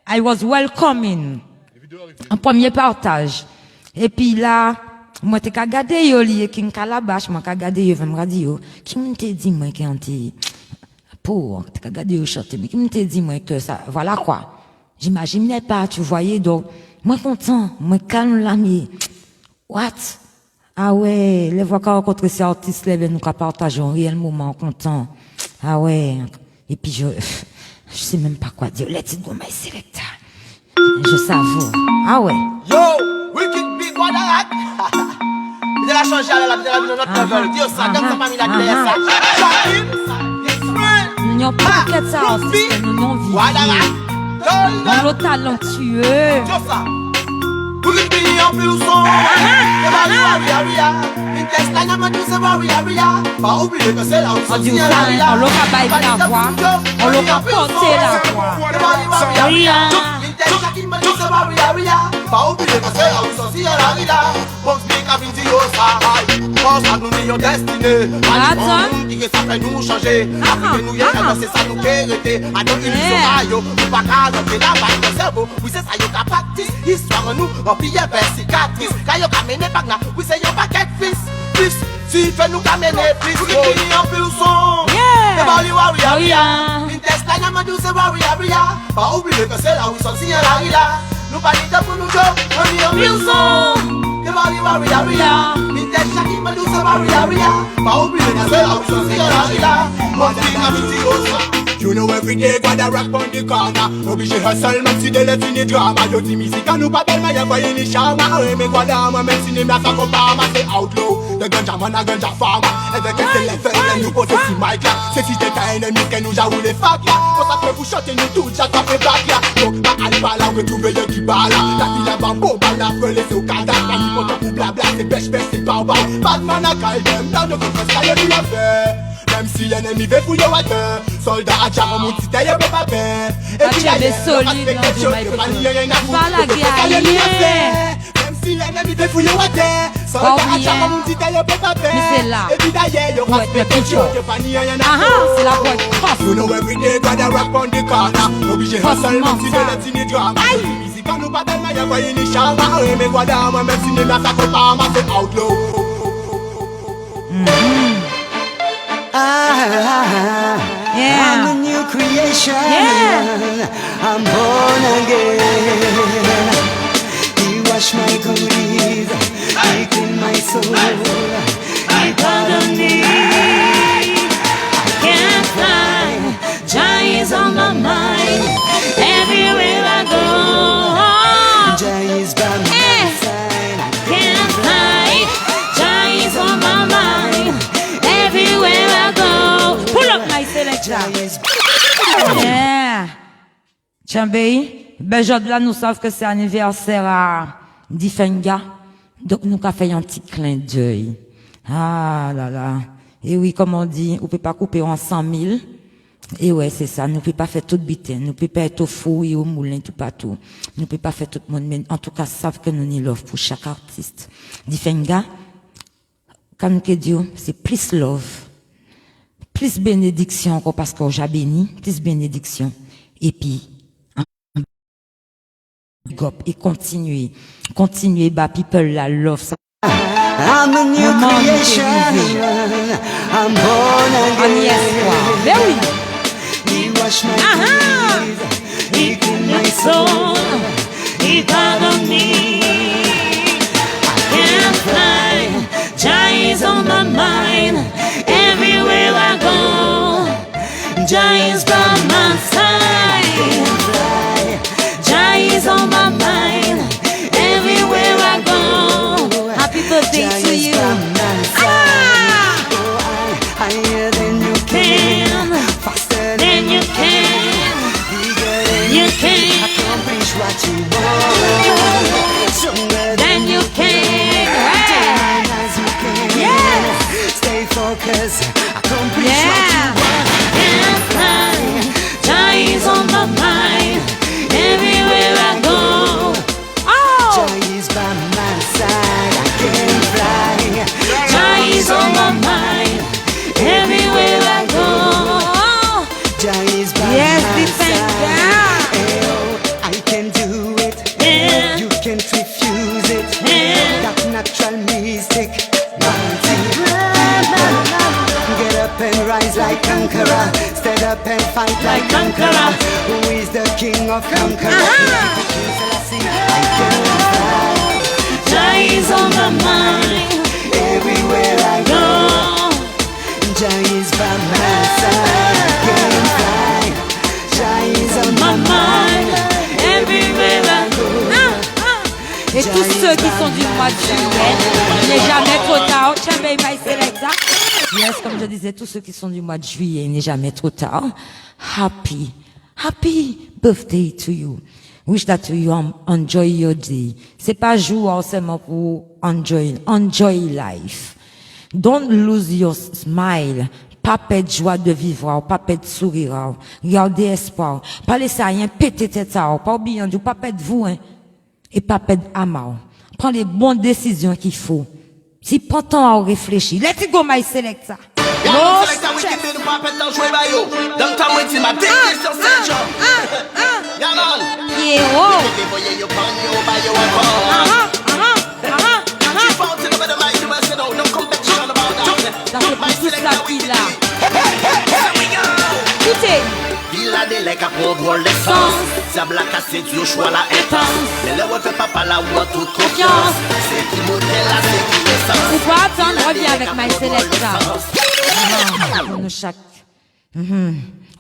I was welcoming. Un premier partage. Et puis là, moi t'es qu'à garder yo li qui calabash, moi qu'à garder yo me radio. Qui me t'a dit moi qui anti pour t'es qu'à garder yo chanter, mais qui me t'a dit moi que ça voilà quoi. J'imaginais pas, tu voyais donc moi content, moi calme l'ami. What? Ah ouais, les voix qu'on rencontre ces artistes là nous qu'à partager un réel moment content. Ah ouais. Et puis je sais même pas quoi dire. Let's go my selector. Je savoure. Ah ouais. Yo, wicked big Wadara. De la changer à la vie de notre level. Dieu ça, comme ça, pas mis la clé ça. Nous n'avons pas de ça, nous n'avons vie. Nous sommes talentueux. Dieu ça. Pour le pays en plus son. Pas oublier que c'est là où on dit on l'a baillé la voix, on l'a porté la voix. Pas oublier que c'est là où sorti à la rila. Box big a vinti yo sa high. Pense à nous n'ayons destiné. Attends. Qui que ça fait nous changer. Afrique nous y'a c'est ça nous hérité. A nous illusion ayo. Nous pas qu'à rentrer la balle de cerveau. Oui c'est ça yo qu'a practice. Histoire nous remplir vers cicatrice. Quand yo qu'a mené bagna. Oui c'est yo paquet fils. Fils. Si fait nous qu'a mené fils. Pour qu'il y en plus son. Yeah. Bali warrior. Intesta y'a ma douce warrior. Pas oublier que c'est là où sorti à la rila. Nous pas dit pour nous jouer, on y est Wilson. Que Bali warrior. Vintage Shaki ma douce warrior. Pas oublier que c'est là où sorti à la rila. Mon king a mis You know every day God a rap on the corner. Obligé hustle même si de les fini drama. Yo di musique nous pas belle mais y'a pas une charme. Mais quoi d'âme même si n'est pas ça comme pas c'est outlaw. The ganja man a ganja farmer. Et de qu'est-ce les fait nous poser si mic là. C'est si t'es un ennemi que nous a roulé fac là. Pour ça que vous chantez nous tout j'attrape back là. Donc pas aller par là retrouver le qui bat là. La ville a bambo mal la relais au cadavre. La vie pour tout blabla c'est pêche c'est barba. Batman a calme dans nos confesses ça y'a du la fait. Même si l'ennemi veut fouiller à terre. Soldat à Tchara mon petit taille peut pas faire. Et puis des solides dans le même si l'ennemi veut fouiller à terre. Soldat à Tchara mon petit taille peut pas faire. Mais c'est là. Et puis d'ailleurs le reste de c'est la boîte cross. You know every day God a rap on the corner. Obligé hustle même si de la tini drama. Musique nous pas tellement y'a pas une charme. Mais quoi d'âme même si n'est pas ça qu'on parle c'est outlaw. I'm a new creation. I'm born again. He washed my goodies. He cleaned my soul. He pardoned me. I can't fly. Jah is on my mind. Everywhere I go. Jah is by my side. I can't fly. Jah is on my mind. Everywhere I go. Pull up my selection. Yeah. Chambé, ben là nous savons que c'est anniversaire à Difenga. Donc nous avons fait un petit clin d'œil. Ah là là. Et oui, comme on dit, on peut pas couper en 100 000. Et ouais, c'est ça. Nous peut pas faire tout bitin. Nous peut pas être au four et au moulin, tout partout. Nous peut pas faire tout le monde. Mais en tout cas, savent que nous n'y love pour chaque artiste. Difenga, comme que Dieu, c'est plus love. Plus bénédiction encore parce qu'on j'ai béni, plus bénédiction. Et puis, et continuer, bah, people la love. I'm a new creation. I'm born again. Ben oui. He washed my tears. He cleaned my soul. He pardoned me. I can't fly. Jah is on my mind. Everywhere I go. Jah is by my side. I can't fly. Jah is on my mind. Everywhere I go. Happy birthday to you. Higher than you can, faster than you can, bigger than you can, accomplish what you want, stronger than you can, as you can. Yes. Stay focused, accomplish what you want. Can't fly, Jah is on my mind. Everywhere I go, Jah is by my side. I can't fly, Jah is on my mind. Everywhere I go, Jah is by my side. I can do it, you can't refuse it. That natural mystic, get up and rise like conqueror. Stand up and fight like conqueror. Who is the king of conquerors? I can fly. Jah is on my mind. Everywhere I go, Jah is by my side. I can't fly. Jah is on my mind. Everywhere I go. Et tous ceux qui sont du mois de juillet, il n'est jamais trop tard. Chamber my selecta. Yes, comme je disais, tous ceux qui sont du mois de juillet, il n'est jamais trop tard. Happy birthday to you. Wish that you enjoy your day. C'est pas jour seulement pour enjoy life. Don't lose your smile. Pas perdre joie de vivre, pas perdre sourire, garder espoir. Pas laisser rien péter tête ça, pas oublier, pas perdre vous, hein. Et pas perdre amour. Prends les bonnes décisions qu'il faut. Si prends temps à réfléchir. Let it go, my selecta. No stress. Ça fait pour toute la vie là. Écoutez. Il a des lecs à prendre l'essence. Diable a cassé du choix la intense. Mais le refait papa la ou toute confiance. C'est qui modèle là, c'est qui l'essence. Ou pas attendre, reviens avec my selecta. Nous chaque.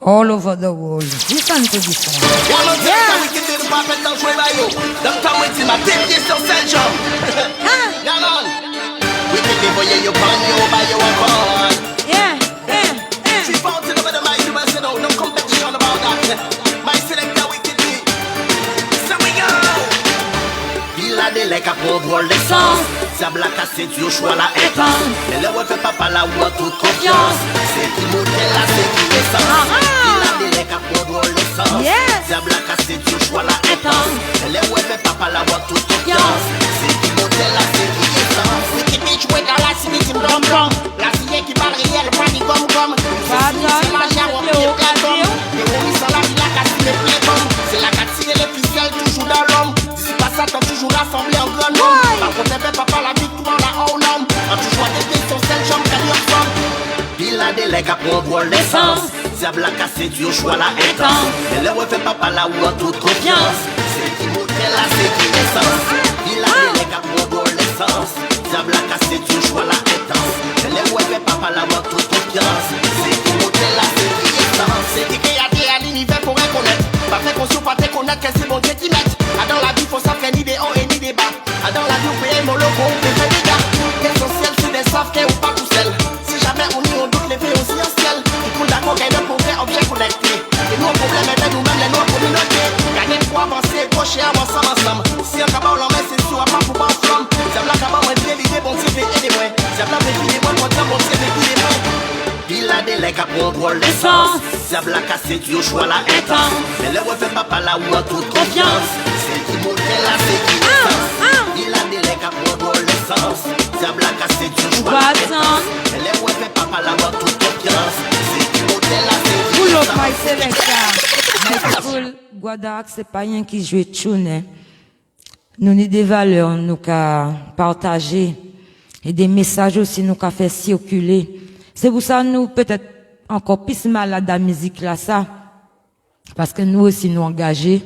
All over the world. Listen to this one. Il a des lecs à prendre l'essence. Diable a cassé du choix la intense. Mais le refait papa la ou toute confiance. C'est qui modèle là, c'est qui l'essence. Il a des lecs à prendre l'essence. Diable a cassé du choix la intense. Mais le refait papa la ou toute confiance. C'est qui modèle là, c'est qui l'essence. Oui, qui bitch jouer dans la cité qui me dom-dom. La fille qui parle réel, pas ni gomme-gomme. C'est la gère au pied d'homme. Les homies sont la vie, la casse les pieds d'homme. C'est la casse et les ficelles toujours dans l'homme. D'ici pas ça, t'as toujours rassemblé en grand nombre. Par contre, t'es papa la victoire, la haut homme. Quand tu joues des dés sur celle jambe, qu'elle y ensemble. Il a des lecs à prendre l'essence. Diable a cassé du choix la intense. Mais le refait papa la ou toute confiance. C'est qui modèle là, c'est qui l'essence. Il a des lecs à prendre l'essence. Diable a cassé du choix la intense. Mais le refait papa la ou toute confiance. C'est qui modèle là, c'est qui l'essence. C'est qui créaté à l'univers pour reconnaître. Pas fait qu'on soit pas te connaître, que c'est bon Dieu qui met. Dans la vie, faut savoir ni des hauts et ni des bas. Dans la vie, on peut aimer mon logo, on peut faire des gars. L'essentiel, c'est des savent ou pas tout seul. Si jamais on y on doute, les faits aussi en ciel. Tout le monde d'accord, gagne un progrès, objet connecté. Et nous, le problème est de nous-mêmes, les noirs communautés. Gagner pour avancer, gauche et avancer ensemble. Si un cabal l'en met, c'est sûr, à pas pour pas ensemble. C'est un cabal, moi, bien l'idée, bon, c'est fait aider, moi. C'est un fait des moi, bon, c'est fait des moi. Il a des lecs à prendre l'essence. Diable a cassé du choix la intense. Mais le refait papa la ou toute confiance. C'est qui modèle là, c'est qui l'essence. Il a des lecs à prendre l'essence. Diable a cassé du choix la intense. Mais le refait papa la ou toute confiance. C'est qui modèle là, c'est qui Pull up l'essence. my selecta. My Guadak, c'est pas rien qui joue tune. Nous avons des valeurs, nous qu'a partager. Et des messages aussi, nous qu'a fait circuler. C'est pour ça nous peut-être encore plus malade à la musique là ça parce que nous aussi nous engagés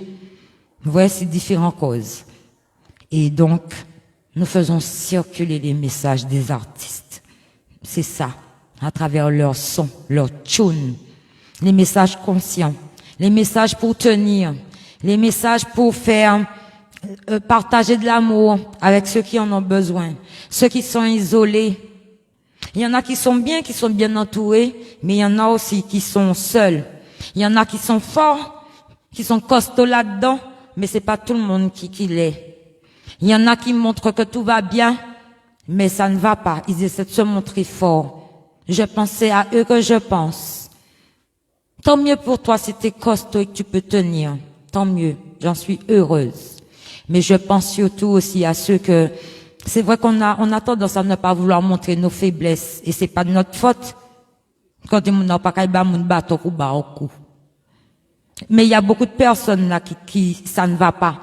voici différentes causes et donc nous faisons circuler les messages des artistes. C'est ça à travers leurs sons, leurs tunes, les messages conscients, les messages pour tenir, les messages pour faire partager de l'amour avec ceux qui en ont besoin, ceux qui sont isolés. Il y en a qui sont bien entourés, mais il y en a aussi qui sont seuls. Il y en a qui sont forts, qui sont costauds là-dedans, mais c'est pas tout le monde qui l'est. Il y en a qui montrent que tout va bien, mais ça ne va pas. Ils essaient de se montrer forts. Je pensais à eux que je pense. Tant mieux pour toi si t'es costaud et que tu peux tenir. Tant mieux. J'en suis heureuse. Mais je pense surtout aussi à ceux que c'est vrai qu'on a tendance à ne pas vouloir montrer nos faiblesses et c'est pas de notre faute. Quand on n'a pas qu'à mon bateau ou bas au cou. Mais il y a beaucoup de personnes là qui ça ne va pas,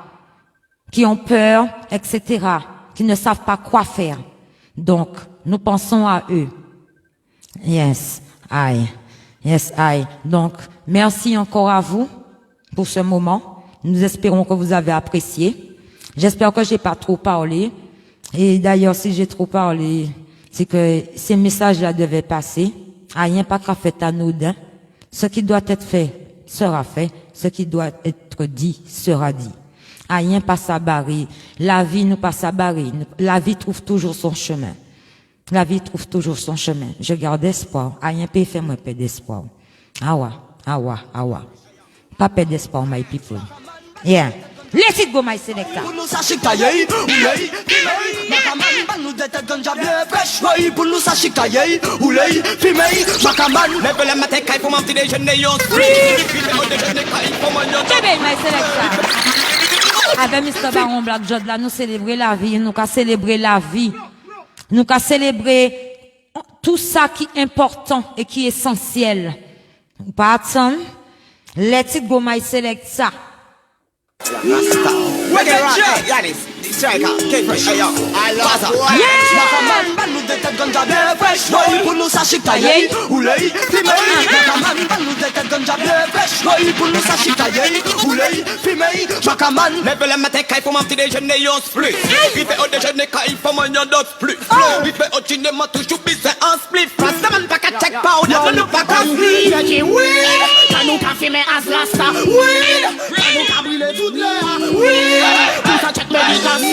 qui ont peur, etc., qui ne savent pas quoi faire. Donc nous pensons à eux. Yes, I. Donc merci encore à vous pour ce moment. Nous espérons que vous avez apprécié. J'espère que j'ai pas trop parlé. Et d'ailleurs, si j'ai trop parlé, c'est que ces messages-là devaient passer. Rien pas qu'à fait anodin. Ce qui doit être fait sera fait. Ce qui doit être dit sera dit. Rien pas s'abarrer. La vie nous pas s'abarrer. La vie trouve toujours son chemin. La vie trouve toujours son chemin. Je garde espoir. Rien peut faire moi perdre espoir. Awa. Pas perdre espoir, my people. Yeah. Let it go, my selector. Pour nous sachez tailler, oulay, Makaman, ban nous des têtes ganja bien fraîche. Pour nous sachez tailler, oulay, fumée, Makaman. Mais pour la matin, qu'il faut m'en petit déjeuner, yo, free. My selector. Avec Mr. Baron Black Jod là, nous célébrer la vie, nous qu'à célébrer la vie. Nous qu'à célébrer tout ça qui est important et qui est essentiel. Pas attendre. Let it go, my selector. Makaman, ban nous des têtes ganja bien fraîche. Pour nous sachez tailler, oulay, fumée, Makaman, ban nous des têtes ganja bien fraîche. Pour nous sachez tailler, oulay, fumée, Makaman. Mais pour le matin, qu'il faut m'en petit déjeuner, yo, split. Il fait au déjeuner, qu'il faut m'en y'a d'autres split. Il fait au cinéma, toujours bisous en split. Rastaman, pas qu'à check powder, nous pas qu'à split. Oui, ça nous qu'a filmé as rasta. Oui, ça nous qu'a brûlé toute l'air. Oui, tout ça check médication.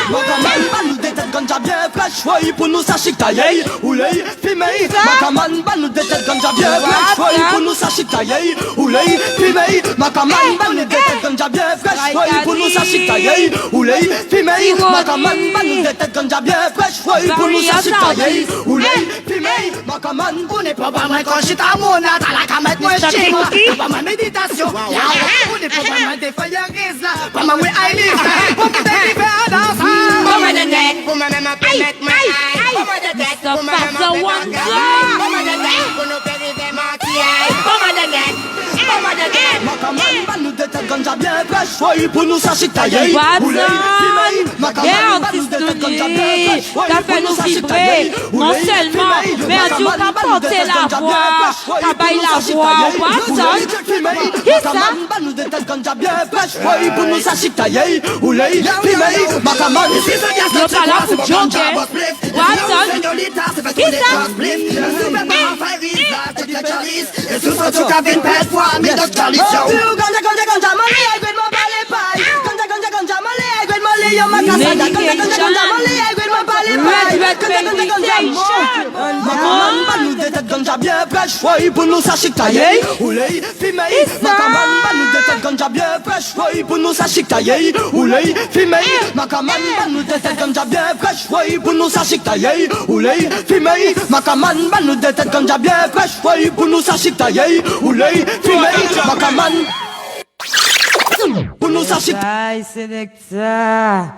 Makaman, ban nous des têtes ganja bien fraîche. Pour nous sachez tailler, oulay, fumée. Makaman, ban nous des têtes ganja bien fraîche. Pour nous sachez tailler, oulay, fumée. Makaman, ban nous des têtes ganja bien fraîche. Pour nous sachez tailler, oulay, fumée. Makaman, ban nous des têtes ganja bien fraîche. Pour nous sachez tailler, oulay, fumée. Makaman, on n'est pas moi quand j'étais à mon âge, à la camette, moi j'ai pas ma méditation. On n'est pas moi des feuilles grises là, pas ma way I live. On peut dériver à danser. Over the neck, woman and a planet, my eye. Over the neck, woman and a planet, my eye. Over the neck, woman and a planet, over the neck. Makaman, ban nous des têtes ganja bien fraîche. Pour nous sachez tailler, oulay, fumée. Makaman, ban nous des têtes ganja bien fraîche. T'as fait nous vibrer, non seulement, mais Dieu t'a porté la voix, t'as baillé la voix, Watson. Qui ça? Makaman, ban nous des têtes ganja bien fraîche. Pour nous sachez tailler, oulay, fumée. Makaman, you're pas là pour jogger. Watson. Qui ça? Makaman, ban nous des têtes ganja bien fraîche. Pour nous sachez tailler, oulay, fumée. Makaman, ban nous des têtes ganja bien fraîche. Pour nous sachez tailler, oulay, fumée. Makaman, ban nous des têtes ganja bien fraîche. Pour nous sachez tailler, oulay, fumée. Makaman, ban nous des têtes ganja bien fraîche. Pour nous sachez tailler, oulay, fumée. Makaman. Pour nous sachez. Aïe, selecta.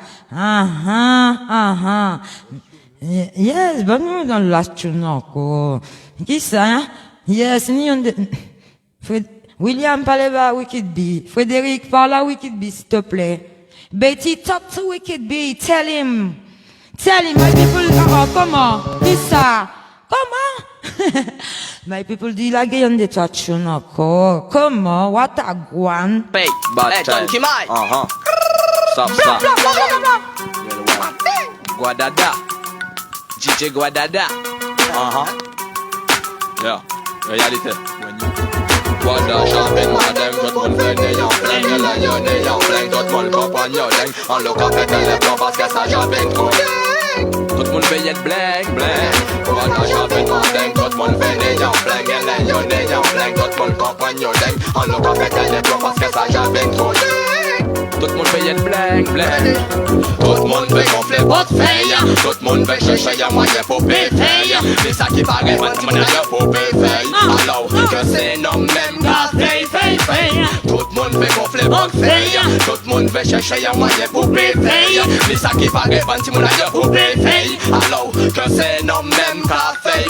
Yes, ben nous dans la tune encore. Qui ça, hein? Yes, ni on de... William parle à Wicked Bee. Frédéric parle à Wicked Bee, s'il te plaît. Betty, talk to Wicked Bee. Tell him, my people, comment? Qui ça? Comment? My people do la gagne de ta tune encore. Comment? What a guan? Hey, Donkey Mike. Stop. Guadada. DJ Guadada. Yeah, réalité. Guada, champagne, madame, tout le monde fait n'ayant plein, y'en plein, tout le monde comprend y'en dingue. On le capette les plans parce que ça champagne trop. Tout le monde fait être bling, bling. Guada, champagne, madame, tout le monde fait n'ayant plein, y'en plein, tout le monde comprend y'en dingue. On le capette les plans parce que ça champagne trop. Tout le monde veut être bling, bling. Tout le monde veut gonfler votre feuille. Tout le monde veut chercher un moyen pour payer. C'est ça qui paraît, man, mon aïe pour payer. Alors que c'est non même qu'à payer. Tout le monde veut gonfler votre feuille. Tout le monde veut chercher un moyen pour payer. C'est ça qui paraît, man, mon aïe pour payer. Alors que c'est non même qu'à payer.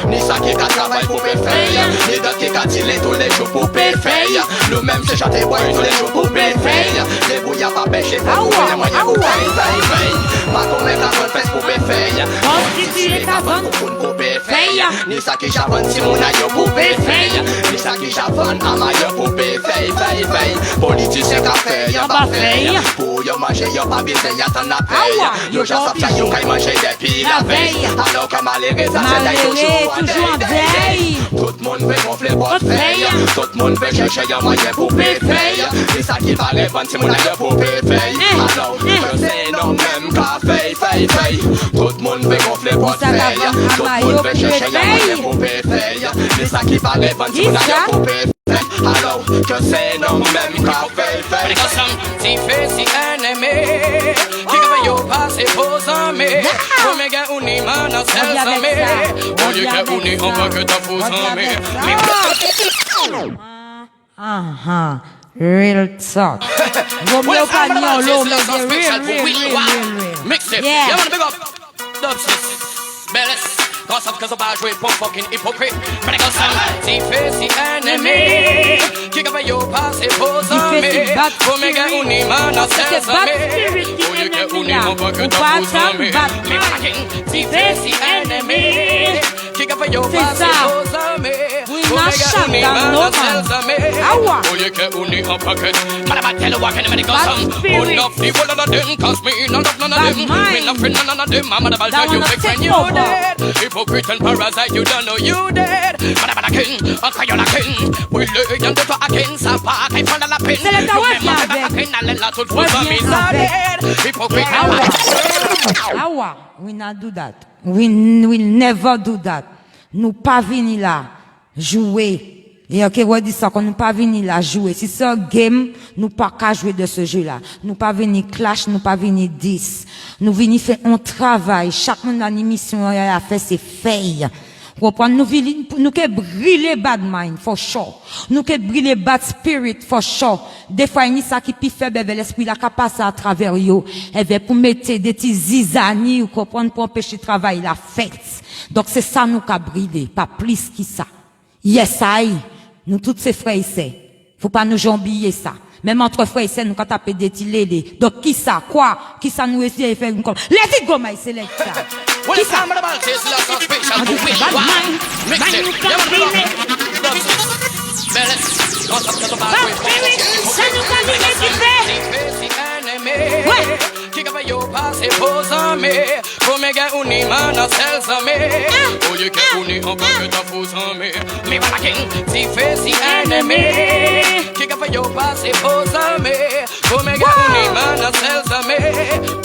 Ni ça qui a travail pour payer. Ni d'autres qui a tiré tous les jours pour payer. Le même c'est chanter boire tous les jours pour payer. Les bouillards pas pêcher pour trouver moyen pour payer. Ma connaît la bonne fesse pour payer. Constituer ta bonne pour payer. Ni ça qui javonne si mon aïe pour payer. Ni ça qui javonne à maillot pour payer. Politicien qu'a fait, y'a pas fait. Pour y'a manger, y'a pas besoin, y'a t'en a paye. Yo just a fait, y'a qu'à manger depuis la veille. Alors que malheureux, ça c'est toujours en veille. Tout le monde veut gonfler votre feuille. Tout le monde veut chercher y'a moyen pour payer feuille. C'est ça qui va répondre si mon aïe pour payer feuille. Alors que c'est non même qu'à feuille. Tout le monde veut gonfler votre feuille. Tout le monde veut chercher y'a moyen pour payer feuille. C'est ça qui va répondre si mon aïe pour payer feuille. Alors que c'est non même qu'à feuille. Si fait si ennemi qui va yo passer aux amis. Pour me gars uni man à celles amis. Au lieu que uni on va que ta fausse amis. Real talk. Romeo Pagnon, low, real. Mix it. Yeah, wanna big up. Dubstep. Bellis. Cause of cause of bad way, pump fucking hypocrite. But I got some si ennemi. Qui va yo passer aux amis. Pour me gars uni man à celles amis. Au lieu que uni on va que ta fausse amis. Me fucking si ennemi. Qui va yo passer aux amis. Pour me gars uni man à celles amis. Au lieu que uni on va que. Man I'm tell you what can I go some. One of the one of them cause me none of them. Me not friend none of them. I'm about to you fix when you dead. Hypocrite and parasite, you don't know you dead. But I'm a king, okay, you're a king. We lay down to a king, so far, I found a pin. Remember a king, and let us put some inside. Hypocrite and Awa, we not do that. We never do that. Nous pas venir là jouer. Et ok, on dit ça, qu'on nous pas venir là jouer. Si c'est un game, nous pas qu'à jouer de ce jeu-là. Nous pas venir clash, nous pas venir 10. Nous venir faire un travail. Chaque monde dans l'émission a fait ses feuilles. Nous que brûler bad mind, for sure. Nous que brûler bad spirit, for sure. Des fois, il y a ça qui peut faire bébé l'esprit, la capacité à travers yo. Et bien, pour mettre des petits zizani ou comprendre pour empêcher le travail, la fête. Donc, c'est ça nous qu'a brûlé. Pas plus que ça. Yes, I. Nous, toutes ces frères ici. Faut pas nous jambiller ça. Même entre frères ici, nous, quand taper des tilés. Donc, qui ça? Quoi? Qui ça nous essaie de faire une comme? Let it go, my select ça. Qui ça? Ouais. Qui va yo passer aux amis. Pour me gars uni man à celles amis. Au lieu que uni on va que ta fausse amis. Me wanna king, si fait si ennemi. Qui va yo passer aux amis. Pour me gars uni man à celles amis.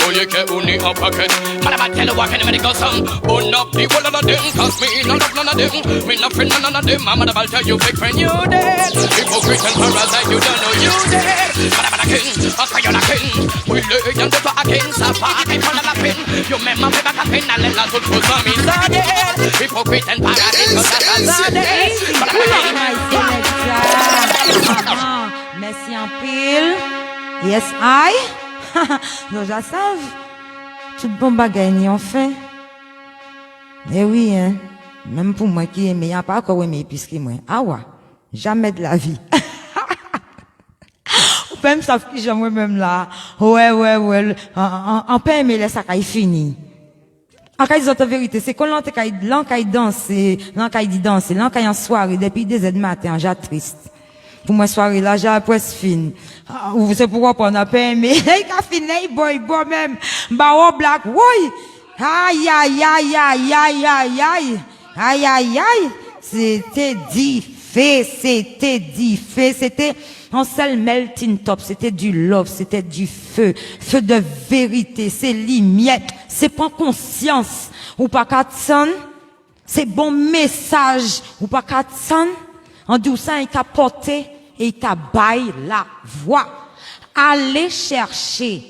Au lieu que uni on va que. Man I'm tell you what can I go some. Oh no, the one of them cause me none of them. Me not friend none of them. I'm about to tell you fake friend you dead. Hypocrite and parasite you don't know you dead. But I'm a king, okay you're a king. We lay down to a king, so far I found a pin. You remember me back a pin and let us put some inside it. Hypocrite and parasite cause that's a dead. But Merci en pile. Yes, I. Nous já savent. Tout bon bagay ni on fait. Eh oui, hein. Même pour moi qui aime, il n'y a pas encore aimé puisque moi. Ah ouais. Jamais de la vie. Même ça que j'aime même là. Ouais. On peut aimer les sacs fini. En cas de vérité, c'est quand l'on danse, l'on dit danser, l'on en soirée, depuis 2h du matin, j'ai triste. Pour moi, soirée là, j'ai presque fini. Vous savez pourquoi on n'a pas aimé? Il a fini, boy, même. Bah, oh, black, oui. Aïe. C'était c'était un seul melting top, c'était du love, c'était du feu de vérité, c'est lumière, c'est prendre conscience, ou pas qu'à c'est bon message, ou pas qu'à en douceur, il a porté et il a baillé la voix. Allez chercher,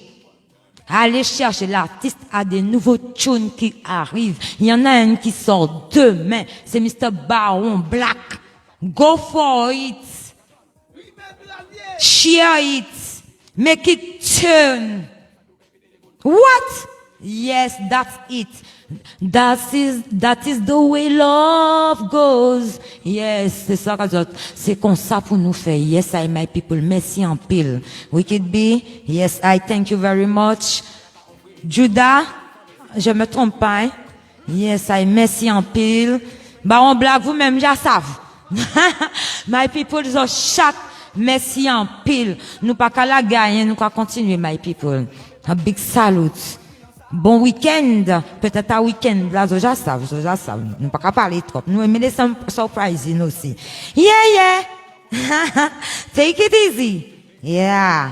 l'artiste a des nouveaux tunes qui arrivent. Il y en a un qui sort demain, c'est Mr. Baron Black. Go for it. Share it. Make it turn. What? Yes, that's it. That is the way love goes. Yes, c'est ça, c'est comme ça pour nous faire. Yes, I, my people. Merci en pile. Wicked B. Yes, I thank you very much. Judah, je me trompe pas, hein? Yes, I, merci en pile. Baron Black, vous-même, já savez. My people are shocked. Merci en pile. Nous pas qu'à la gagner, nous qu'à continuer, my people. A big salute. Bon week-end. Peut-être un week-end, là, déjà savent. Nous pas qu'à parler trop. Nous aimons les surprises aussi. Yeah. Take it easy. Yeah.